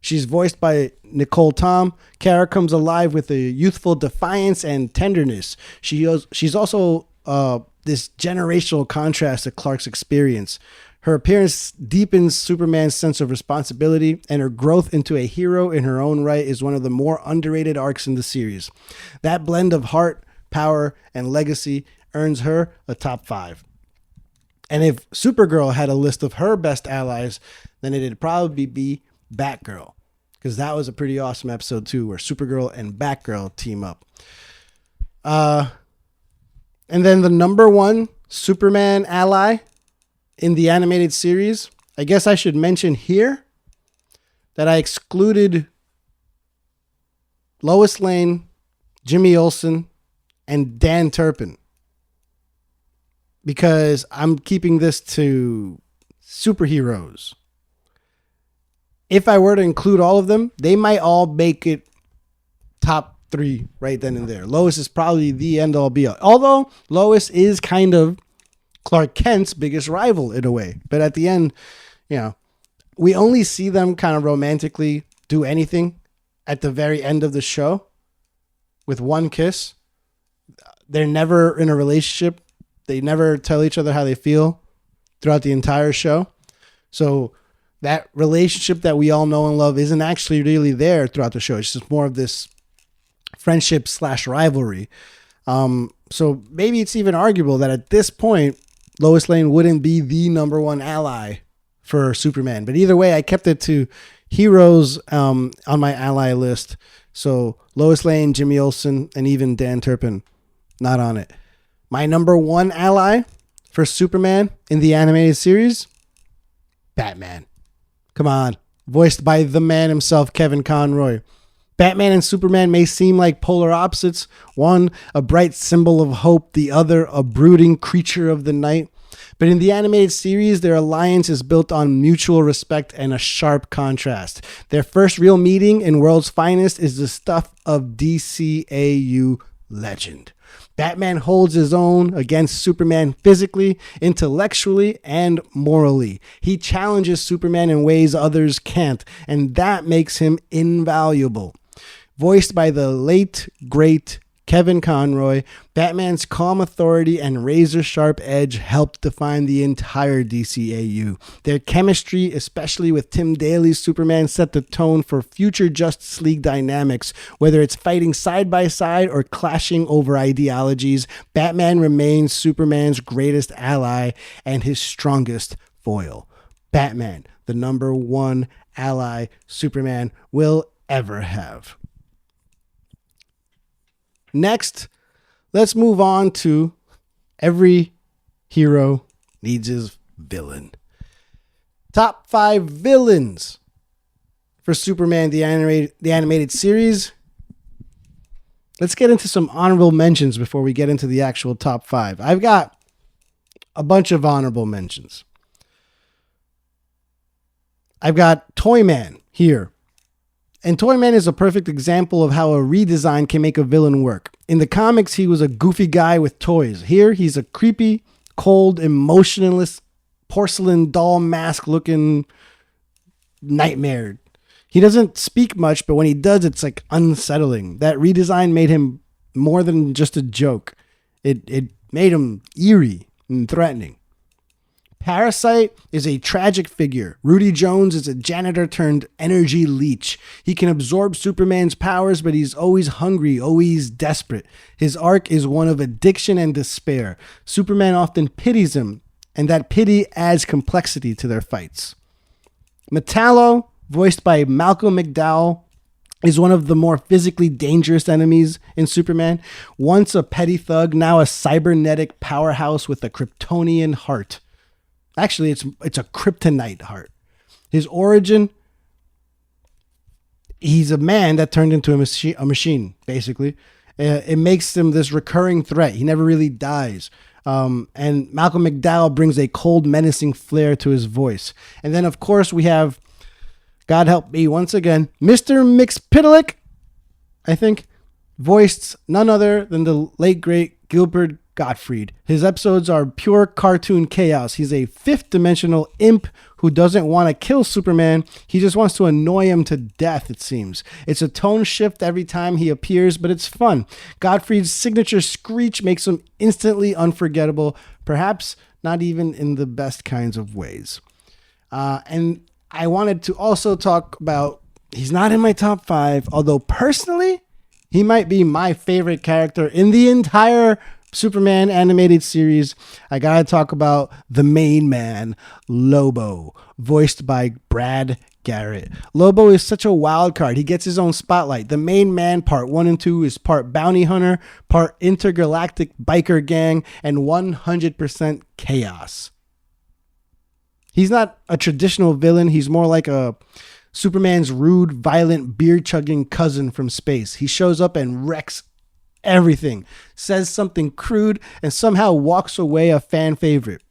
She's voiced by Nicole Tom. Kara comes alive with a youthful defiance and tenderness. She's also this generational contrast to Clark's experience. Her appearance deepens Superman's sense of responsibility, and her growth into a hero in her own right is one of the more underrated arcs in the series. That blend of heart, power, and legacy earns her a top 5. And if Supergirl had a list of her best allies, then it'd probably be Batgirl, because that was a pretty awesome episode too, where Supergirl and Batgirl team up. And then the number 1 Superman ally in the animated series, I guess I should mention here that I excluded Lois Lane, Jimmy Olsen, and Dan Turpin, because I'm keeping this to superheroes. if I were to include all of them, they might all make it top 3 right then and there. Lois is probably the end all be all. Although Lois is kind of Clark Kent's biggest rival in a way. But at the end, we only see them kind of romantically do anything at the very end of the show with one kiss. They're never in a relationship. They never tell each other how they feel throughout the entire show. So that relationship that we all know and love isn't actually really there throughout the show. It's just more of this friendship / rivalry. So maybe it's even arguable that at this point, Lois Lane wouldn't be the number one ally for Superman. But either way, I kept it to heroes on my ally list. So Lois Lane, Jimmy Olsen, and even Dan Turpin, not on it. My number one ally for Superman in the animated series, Batman. Come on. Voiced by the man himself, Kevin Conroy. Batman and Superman may seem like polar opposites. One, a bright symbol of hope. The other, a brooding creature of the night. But in the animated series, their alliance is built on mutual respect and a sharp contrast. Their first real meeting in World's Finest is the stuff of DCAU legend. Batman holds his own against Superman physically, intellectually, and morally. He challenges Superman in ways others can't, and that makes him invaluable. Voiced by the late, great Kevin Conroy, Batman's calm authority and razor-sharp edge helped define the entire DCAU. Their chemistry, especially with Tim Daly's Superman, set the tone for future Justice League dynamics. Whether it's fighting side by side or clashing over ideologies, Batman remains Superman's greatest ally and his strongest foil. Batman, the number one ally Superman will ever have. Next, let's move on to every hero needs his villain. Top 5 villains for Superman, the animated series. Let's get into some honorable mentions before we get into the actual top 5. I've got a bunch of honorable mentions. I've got Toyman here. And Toyman is a perfect example of how a redesign can make a villain work. In the comics, he was a goofy guy with toys. Here, he's a creepy, cold, emotionless, porcelain doll mask-looking nightmare. He doesn't speak much, but when he does, it's like unsettling. That redesign made him more than just a joke. It made him eerie and threatening. Parasite is a tragic figure. Rudy Jones is a janitor turned energy leech. He can absorb Superman's powers, but he's always hungry, always desperate. His arc is one of addiction and despair. Superman often pities him, and that pity adds complexity to their fights. Metallo, voiced by Malcolm McDowell, is one of the more physically dangerous enemies in Superman. Once a petty thug, now a cybernetic powerhouse with a Kryptonian heart. Actually, it's a kryptonite heart. His origin, he's a man that turned into a machine, basically. It makes him this recurring threat. He never really dies. And Malcolm McDowell brings a cold, menacing flair to his voice. And then, of course, we have, God help me once again, Mr. Mxyzptlk, I think, voiced none other than the late, great Gilbert Gottfried. His episodes are pure cartoon chaos. He's a fifth-dimensional imp who doesn't want to kill Superman. He just wants to annoy him to death, it seems. It's a tone shift every time he appears, but it's fun. Gottfried's signature screech makes him instantly unforgettable, perhaps not even in the best kinds of ways. And I wanted to also talk about, he's not in my top 5, although personally, he might be my favorite character in the entire Superman animated series. I gotta talk about the main man, Lobo, voiced by Brad Garrett. Lobo is such a wild card. He gets his own spotlight. The main man, part 1 and 2, is part bounty hunter, part intergalactic biker gang, and 100% chaos. He's not a traditional villain. He's more like a Superman's rude, violent, beer-chugging cousin from space. He shows up and wrecks everything, says something crude, and somehow walks away a fan favorite.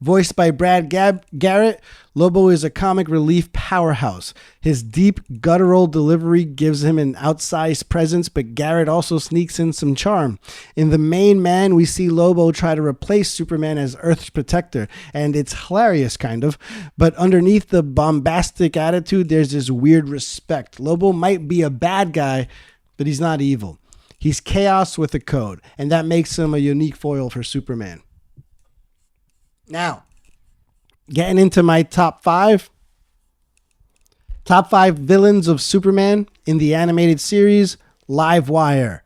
Voiced by Brad Garrett, Lobo is a comic relief powerhouse. His deep, guttural delivery gives him an outsized presence, but Garrett also sneaks in some charm. In The Main Man, we see Lobo try to replace Superman as Earth's protector, and it's hilarious, kind of. But underneath the bombastic attitude, there's this weird respect. Lobo might be a bad guy, but he's not evil. He's chaos with a code, and that makes him a unique foil for Superman. Now, getting into my top five villains of Superman in the animated series, Livewire.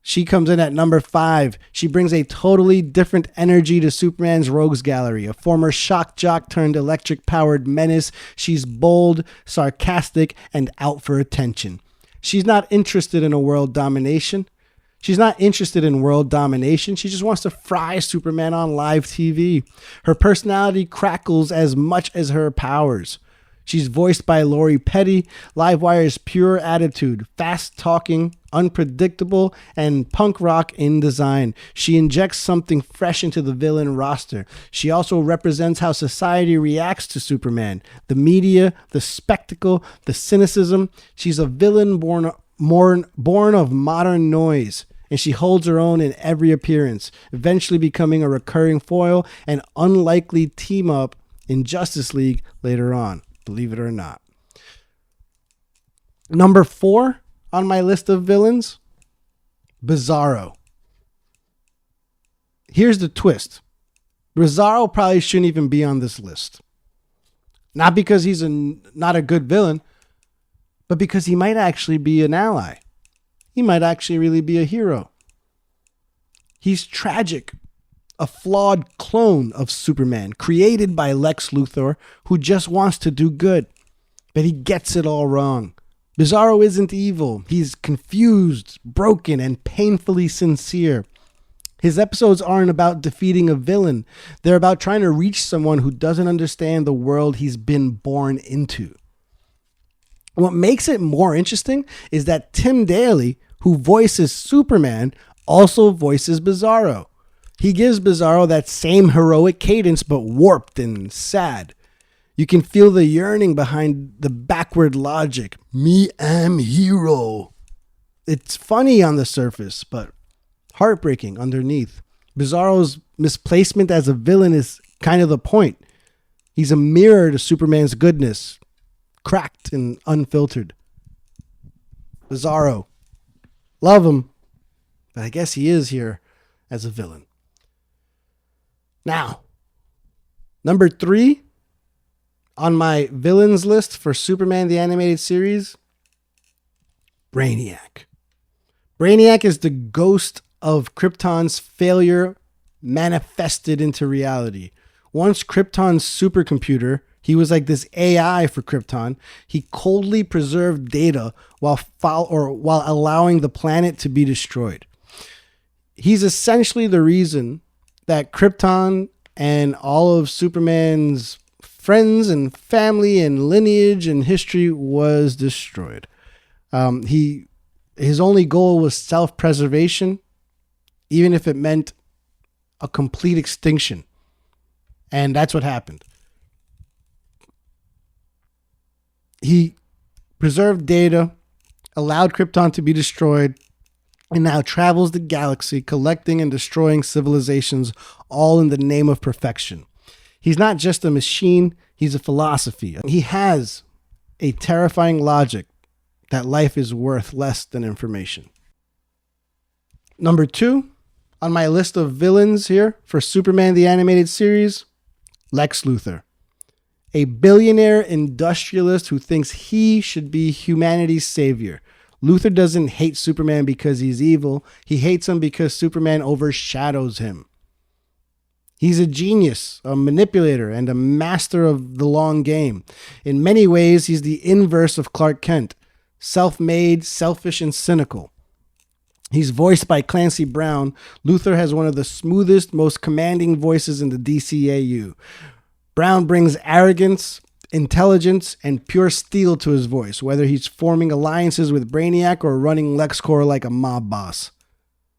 She comes in at number 5. She brings a totally different energy to Superman's rogues gallery. A former shock jock turned electric-powered menace, she's bold, sarcastic, and out for attention. She's not interested in world domination. She just wants to fry Superman on live TV. Her personality crackles as much as her powers. She's voiced by Lori Petty. Livewire's pure attitude, fast-talking, unpredictable, and punk rock in design. She injects something fresh into the villain roster. She also represents how society reacts to Superman. The media, the spectacle, the cynicism. She's a villain born of modern noise. And she holds her own in every appearance, eventually becoming a recurring foil and unlikely team-up in Justice League later on, believe it or not. Number 4 on my list of villains, Bizarro. Here's the twist. Bizarro probably shouldn't even be on this list. Not because he's not a good villain, but because he might actually be an ally. He might actually really be a hero. He's tragic, a flawed clone of Superman, created by Lex Luthor, who just wants to do good, but he gets it all wrong. Bizarro isn't evil. He's confused, broken, and painfully sincere. His episodes aren't about defeating a villain. They're about trying to reach someone who doesn't understand the world he's been born into. What makes it more interesting is that Tim Daly, who voices Superman, also voices Bizarro. He gives Bizarro that same heroic cadence, but warped and sad. You can feel the yearning behind the backward logic. Me am hero. It's funny on the surface, but heartbreaking underneath. Bizarro's misplacement as a villain is kind of the point. He's a mirror to Superman's goodness, cracked and unfiltered. Bizarro. Love him, but I guess he is here as a villain. Now, number 3 on my villains list for Superman the Animated Series, Brainiac. Brainiac is the ghost of Krypton's failure manifested into reality. Once Krypton's supercomputer, he was like this AI for Krypton. He coldly preserved data while allowing the planet to be destroyed. He's essentially the reason that Krypton and all of Superman's friends and family and lineage and history was destroyed. His only goal was self-preservation, even if it meant a complete extinction. And that's what happened. He preserved data, allowed Krypton to be destroyed, and now travels the galaxy collecting and destroying civilizations, all in the name of perfection. He's not just a machine, he's a philosophy. He has a terrifying logic that life is worth less than information. Number 2 on my list of villains here for Superman the Animated Series, Lex Luthor. A billionaire industrialist who thinks he should be humanity's savior. Luthor doesn't hate Superman because he's evil. He hates him because Superman overshadows him. He's a genius, a manipulator, and a master of the long game. In many ways, he's the inverse of Clark Kent. Self-made, selfish, and cynical. He's voiced by Clancy Brown. Luthor has one of the smoothest, most commanding voices in the DCAU. Brown brings arrogance, intelligence, and pure steel to his voice, whether he's forming alliances with Brainiac or running LexCorp like a mob boss.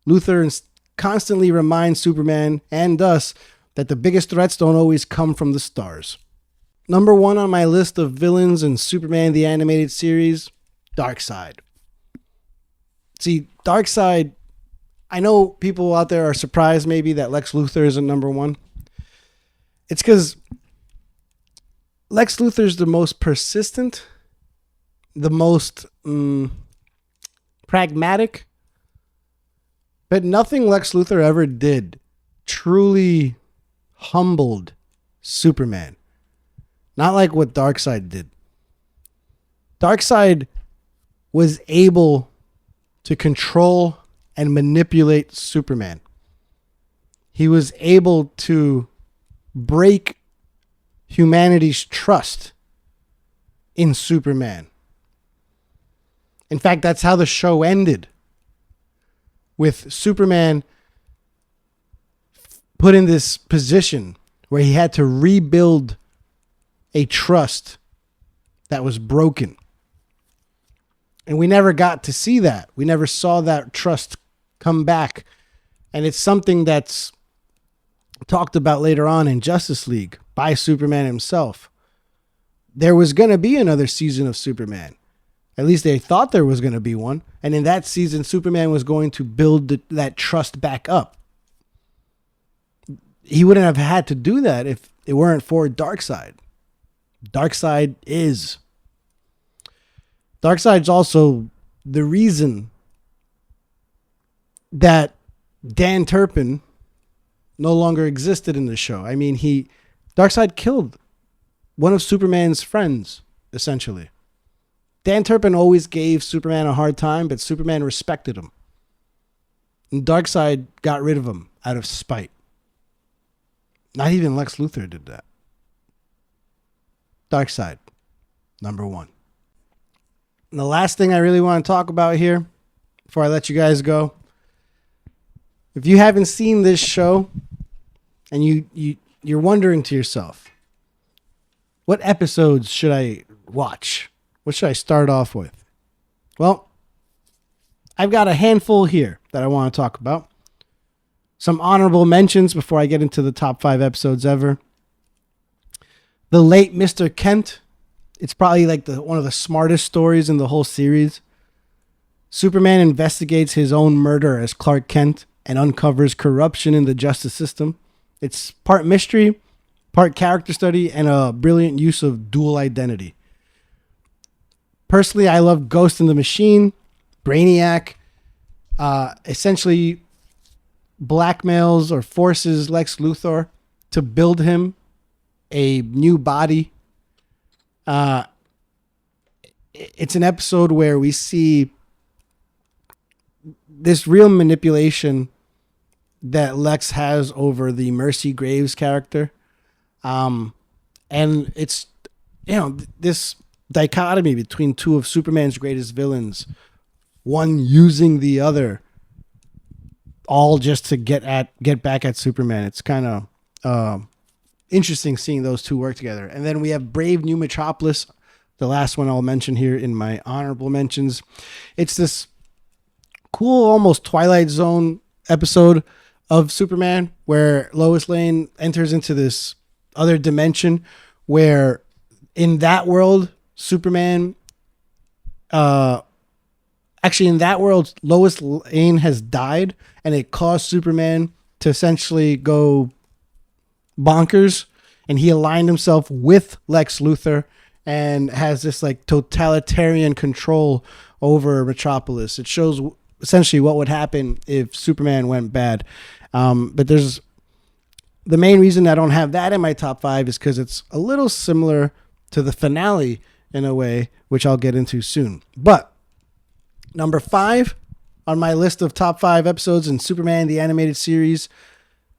Luthor constantly reminds Superman and us that the biggest threats don't always come from the stars. Number 1 on my list of villains in Superman the Animated Series, Darkseid. See, Darkseid, I know people out there are surprised maybe that Lex Luthor isn't number 1. It's because Lex Luthor's the most persistent, the most pragmatic, but nothing Lex Luthor ever did truly humbled Superman. Not like what Darkseid did. Darkseid was able to control and manipulate Superman. He was able to break humanity's trust in Superman. In fact, that's how the show ended, with Superman put in this position where he had to rebuild a trust that was broken. And we never got to see that. We never saw that trust come back. And it's something that's talked about later on in Justice League by Superman himself. There was going to be another season of Superman. At least they thought there was going to be one. And in that season, Superman was going to build that trust back up. He wouldn't have had to do that if it weren't for Darkseid. Darkseid's also the reason that Dan Turpin no longer existed in the show. I mean, Darkseid killed one of Superman's friends, essentially. Dan Turpin always gave Superman a hard time, but Superman respected him. And Darkseid got rid of him out of spite. Not even Lex Luthor did that. Darkseid, number 1. And the last thing I really want to talk about here, before I let you guys go, if you haven't seen this show and you're wondering to yourself, what episodes should I watch? What should I start off with? Well, I've got a handful here that I want to talk about. Some honorable mentions before I get into the top 5 episodes ever. The Late Mr. Kent. It's probably like one of the smartest stories in the whole series. Superman investigates his own murder as Clark Kent and uncovers corruption in the justice system. It's part mystery, part character study, and a brilliant use of dual identity. Personally, I love Ghost in the Machine. Brainiac essentially blackmails or forces Lex Luthor to build him a new body. It's an episode where we see this real manipulation that Lex has over the Mercy Graves character. And it's, this dichotomy between two of Superman's greatest villains, one using the other, all just to get back at Superman. It's kind of interesting seeing those two work together. And then we have Brave New Metropolis, the last one I'll mention here in my honorable mentions. It's this cool, almost Twilight Zone episode of Superman where Lois Lane enters into this other dimension where in that world, Superman, actually in that world, Lois Lane has died and it caused Superman to essentially go bonkers, and he aligned himself with Lex Luthor and has this like totalitarian control over Metropolis. It shows essentially what would happen if Superman went bad. But there's the main reason I don't have that in my top 5 is because it's a little similar to the finale in a way, which I'll get into soon. But number 5 on my list of top 5 episodes in Superman the Animated Series,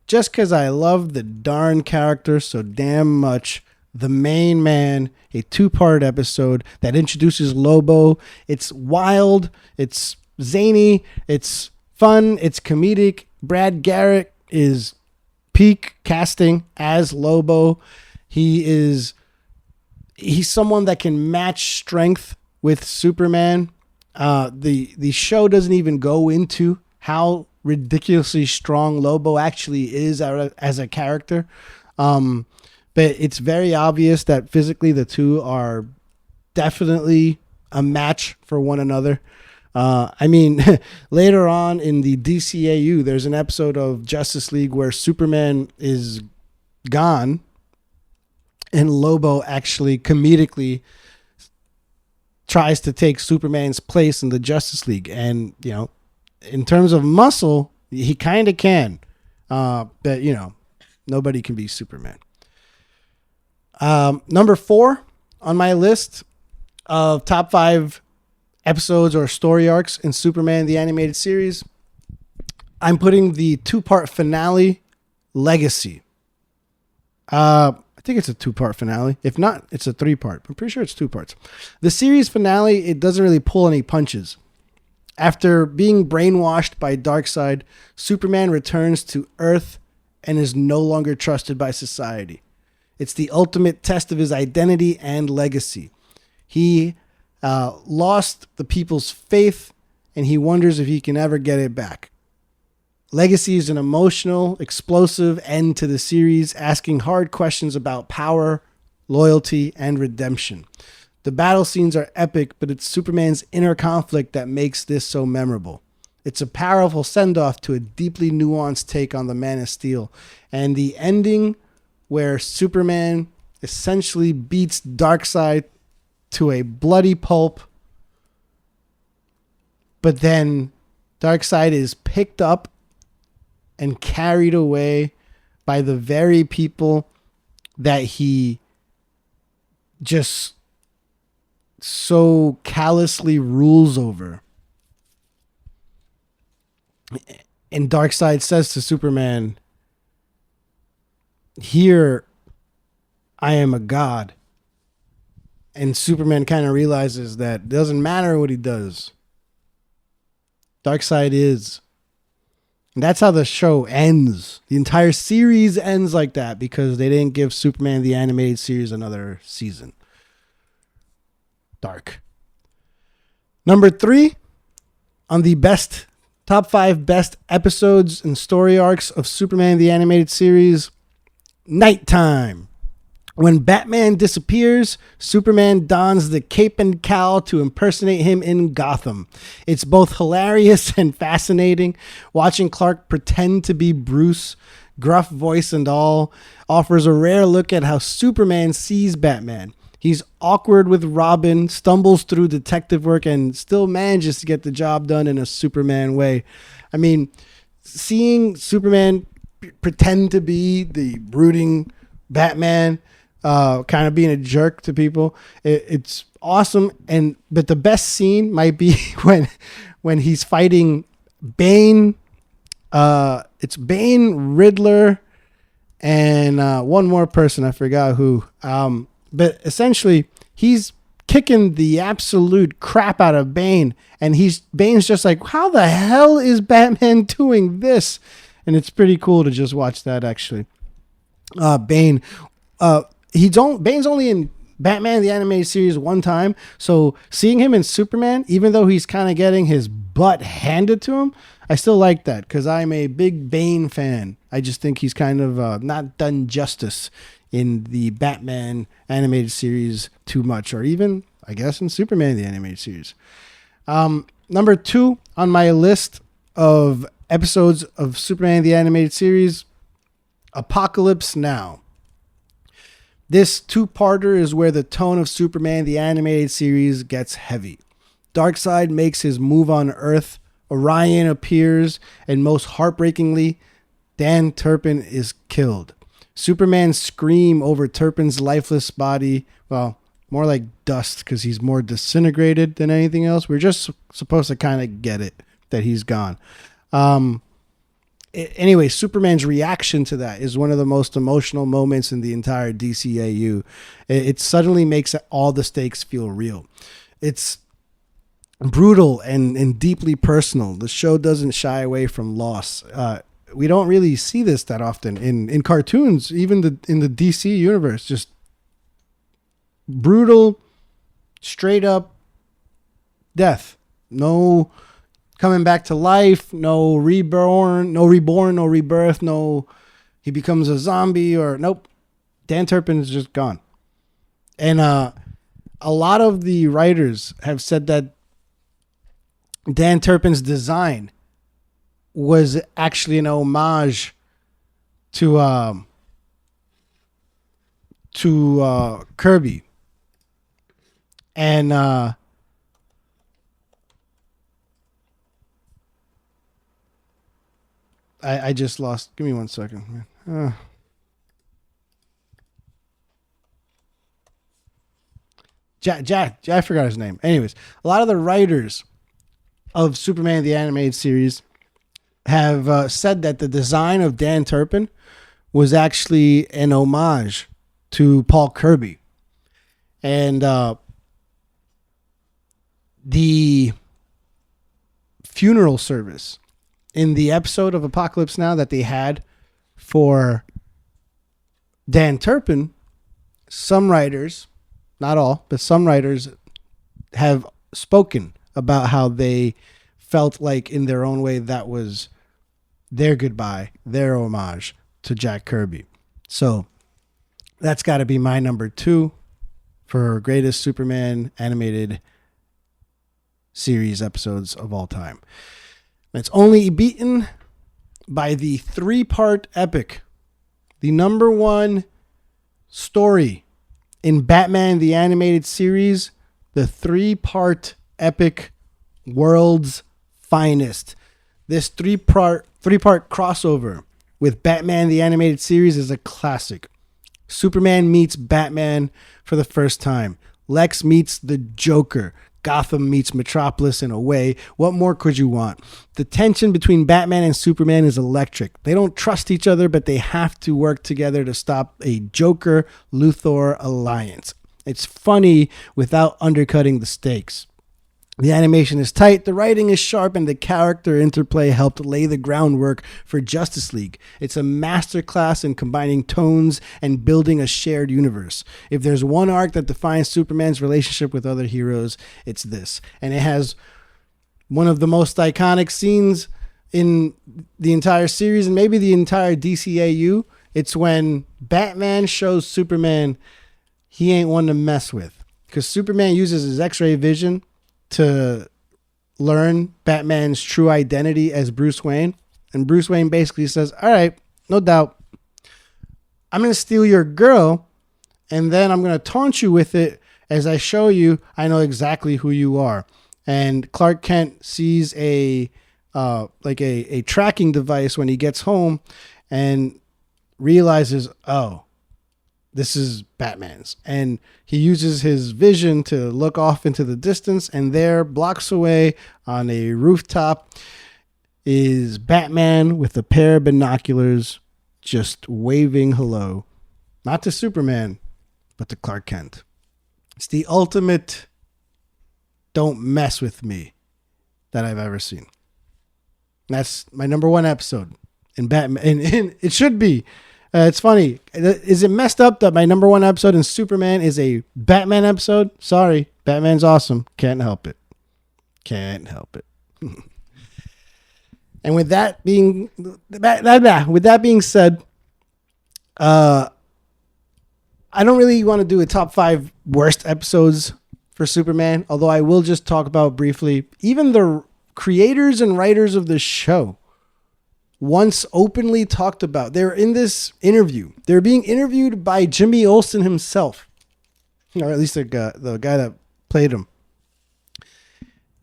just because I love the darn character so damn much, The Main Man, a 2-part episode that introduces Lobo. It's wild, it's zany, it's fun, it's comedic. Brad Garrett is peak casting as Lobo. He's someone that can match strength with Superman. The show doesn't even go into how ridiculously strong Lobo actually is as a character. But it's very obvious that physically the two are definitely a match for one another. I mean, later on in the DCAU, there's an episode of Justice League where Superman is gone and Lobo actually comedically tries to take Superman's place in the Justice League. And, you know, in terms of muscle, he kind of can. But, you know, nobody can be Superman. Number 4 on my list of top 5 episodes or story arcs in Superman the Animated Series, I'm putting the 2-part finale, Legacy. I think it's a 2-part finale. If not, it's a 3-part. I'm pretty sure it's 2 parts. The series finale, it doesn't really pull any punches. After being brainwashed by Darkseid, Superman returns to Earth and is no longer trusted by society. It's the ultimate test of his identity and legacy. He lost the people's faith, and he wonders if he can ever get it back. Legacy is an emotional, explosive end to the series, asking hard questions about power, loyalty, and redemption. The battle scenes are epic, but it's Superman's inner conflict that makes this so memorable. It's a powerful send-off to a deeply nuanced take on the Man of Steel, and the ending where Superman essentially beats Darkseid to a bloody pulp, but then Darkseid is picked up and carried away by the very people that he just so callously rules over. And Darkseid says to Superman, "Here, I am a god." And Superman kind of realizes that it doesn't matter what he does. Darkseid is. And that's how the show ends. The entire series ends like that because they didn't give Superman the Animated Series another season. Dark. Number 3 on the top 5 best episodes and story arcs of Superman the Animated Series, Nighttime. When Batman disappears, Superman dons the cape and cowl to impersonate him in Gotham. It's both hilarious and fascinating. Watching Clark pretend to be Bruce, gruff voice and all, offers a rare look at how Superman sees Batman. He's awkward with Robin, stumbles through detective work, and still manages to get the job done in a Superman way. I mean, seeing Superman pretend to be the brooding Batman, kind of being a jerk to people, it's awesome. But the best scene might be when he's fighting Bane. It's Bane, Riddler, and one more person, I forgot who. But essentially, he's kicking the absolute crap out of Bane, and Bane's just like, how the hell is Batman doing this? And it's pretty cool to just watch that, actually. Bane, Bane's only in Batman the Animated Series one time, so seeing him in Superman, even though he's kind of getting his butt handed to him, I still like that because I'm a big Bane fan. I just think he's kind of not done justice in the Batman Animated Series too much, or even, I guess, in Superman the Animated Series. Number 2 on my list of episodes of Superman the Animated Series, Apocalypse Now. This 2-parter is where the tone of Superman the Animated Series gets heavy. Darkseid makes his move on Earth, Orion appears, and most heartbreakingly, Dan Turpin is killed. Superman's scream over Turpin's lifeless body, well, more like dust because he's more disintegrated than anything else. We're just supposed to kind of get it that he's gone. Anyway, Superman's reaction to that is one of the most emotional moments in the entire DCAU. It suddenly makes all the stakes feel real. It's brutal and deeply personal. The show doesn't shy away from loss. We don't really see this that often in cartoons, even in the DC universe. Just brutal, straight up death. No coming back to life, no reborn, no rebirth, no he becomes a zombie or nope. Dan Turpin is just gone. And a lot of the writers have said that Dan Turpin's design was actually an homage to Kirby. And I just lost. Give me 1 second. Jack, I forgot his name. Anyways, a lot of the writers of Superman the Animated Series have said that the design of Dan Turpin was actually an homage to Paul Kirby. And the funeral service in the episode of Apocalypse Now that they had for Dan Turpin, some writers, not all, but some writers have spoken about how they felt like in their own way that was their goodbye, their homage to Jack Kirby. So that's got to be my number 2 for greatest Superman animated series episodes of all time. It's only beaten by the 3-part epic, the number 1 story in Batman the Animated Series, the 3-part epic World's Finest. This three-part crossover with Batman the Animated Series is a classic. Superman meets Batman for the first time. Lex meets the Joker. Gotham meets Metropolis in a way. What more could you want? The tension between Batman and Superman is electric. They don't trust each other, but they have to work together to stop a Joker-Luthor alliance. It's funny without undercutting the stakes. The animation is tight, the writing is sharp, and the character interplay helped lay the groundwork for Justice League. It's a masterclass in combining tones and building a shared universe. If there's one arc that defines Superman's relationship with other heroes, it's this. And it has one of the most iconic scenes in the entire series and maybe the entire DCAU. It's when Batman shows Superman he ain't one to mess with. Because Superman uses his X-ray vision to learn Batman's true identity as Bruce Wayne. And Bruce Wayne basically says, all right, no doubt, I'm going to steal your girl and then I'm going to taunt you with it as I show you I know exactly who you are. And Clark Kent sees a tracking device when he gets home and realizes, oh, this is Batman's. And he uses his vision to look off into the distance, and there, blocks away on a rooftop, is Batman with a pair of binoculars just waving hello. Not to Superman, but to Clark Kent. It's the ultimate don't mess with me that I've ever seen. That's my number 1 episode in Batman. And it should be. It's funny. Is it messed up that my number 1 episode in Superman is a Batman episode? Sorry. Batman's awesome. Can't help it. Can't help it. And with that being said, I don't really want to do a top 5 worst episodes for Superman, although I will just talk about briefly. Even the creators and writers of the show once openly talked about, they're in this interview. They're being interviewed by Jimmy Olsen himself, or at least the guy that played him.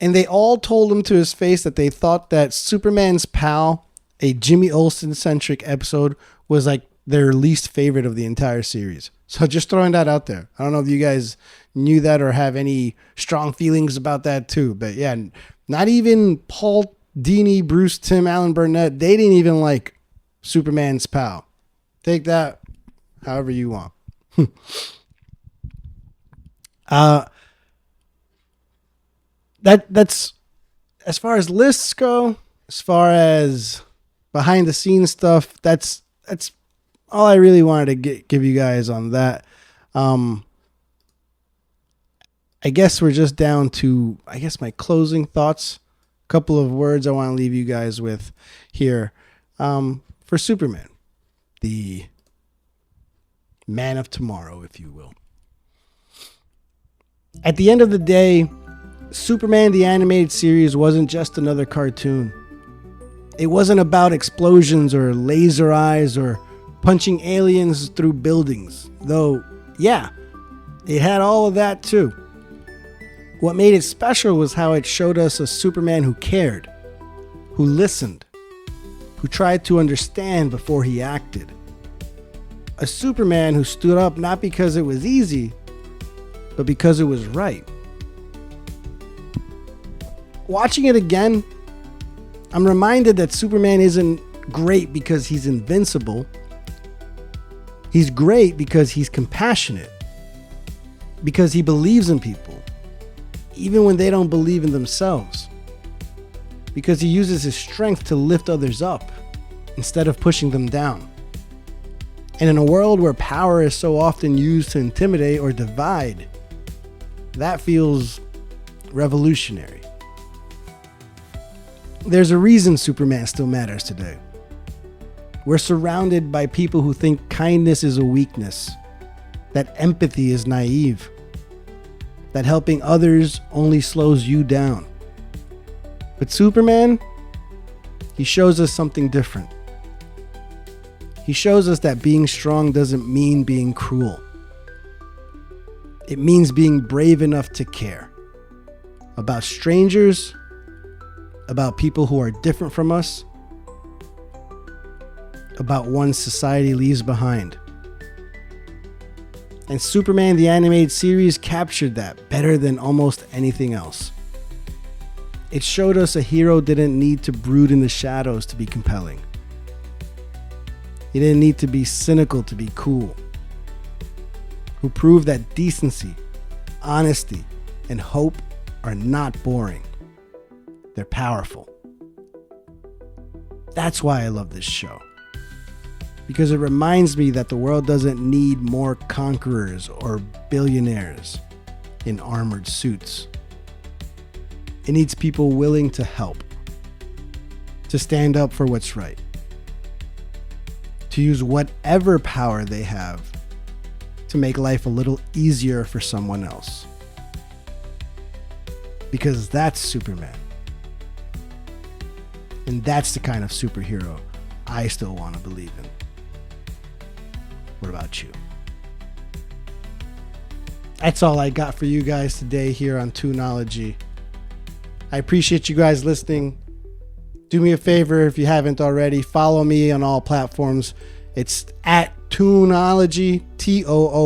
And they all told him to his face that they thought that Superman's Pal, a Jimmy Olsen-centric episode, was like their least favorite of the entire series. So just throwing that out there. I don't know if you guys knew that or have any strong feelings about that too. But yeah, not even Paul Dini, Bruce Timm, Alan Burnett, they didn't even like Superman's Pal. Take that however you want. That's as far as lists go, as far as behind the scenes stuff, that's all I really wanted to give you guys on that. I guess we're just down to, my closing thoughts couple of words I want to leave you guys with here for Superman, the man of tomorrow, if you will. At the end of the day, Superman the animated series wasn't just another cartoon. It wasn't about explosions or laser eyes or punching aliens through buildings, though, yeah, it had all of that too. What made it special was how it showed us a Superman who cared, who listened, who tried to understand before he acted. A Superman who stood up not because it was easy, but because it was right. Watching it again, I'm reminded that Superman isn't great because he's invincible. He's great because he's compassionate, because he believes in people, even when they don't believe in themselves, because he uses his strength to lift others up instead of pushing them down. And in a world where power is so often used to intimidate or divide, that feels revolutionary. There's a reason Superman still matters today. We're surrounded by people who think kindness is a weakness, that empathy is naive, that helping others only slows you down. But Superman, he shows us something different. He shows us that being strong doesn't mean being cruel. It means being brave enough to care about strangers, about people who are different from us, about one society leaves behind. And Superman the animated series captured that better than almost anything else. It showed us a hero didn't need to brood in the shadows to be compelling. He didn't need to be cynical to be cool. Who proved that decency, honesty, and hope are not boring. They're powerful. That's why I love this show. Because it reminds me that the world doesn't need more conquerors or billionaires in armored suits. It needs people willing to help, to stand up for what's right, to use whatever power they have to make life a little easier for someone else. Because that's Superman. And that's the kind of superhero I still want to believe in. What about you? That's all I got for you guys today here on Toonology. I appreciate you guys listening. Do me a favor if you haven't already. Follow me on all platforms. It's at Toonology, Toonology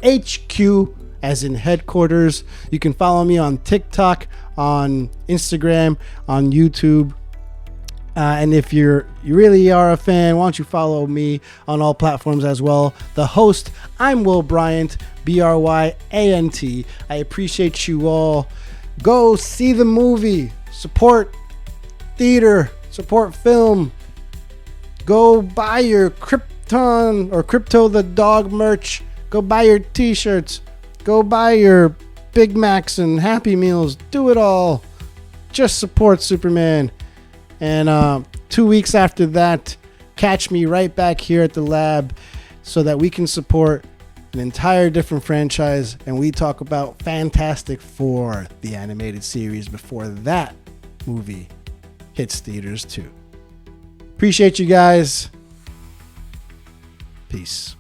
HQ, as in headquarters. You can follow me on TikTok, on Instagram, on YouTube. And if you really are a fan, why don't you follow me on all platforms as well. The host, I'm Will Bryant, Bryant. I appreciate you all. Go see the movie. Support theater. Support film. Go buy your Krypton or Crypto the Dog merch. Go buy your t-shirts. Go buy your Big Macs and Happy Meals. Do it all. Just support Superman. And 2 weeks after that, catch me right back here at the lab so that we can support an entire different franchise and we talk about Fantastic Four, the animated series, before that movie hits theaters too. Appreciate you guys. Peace.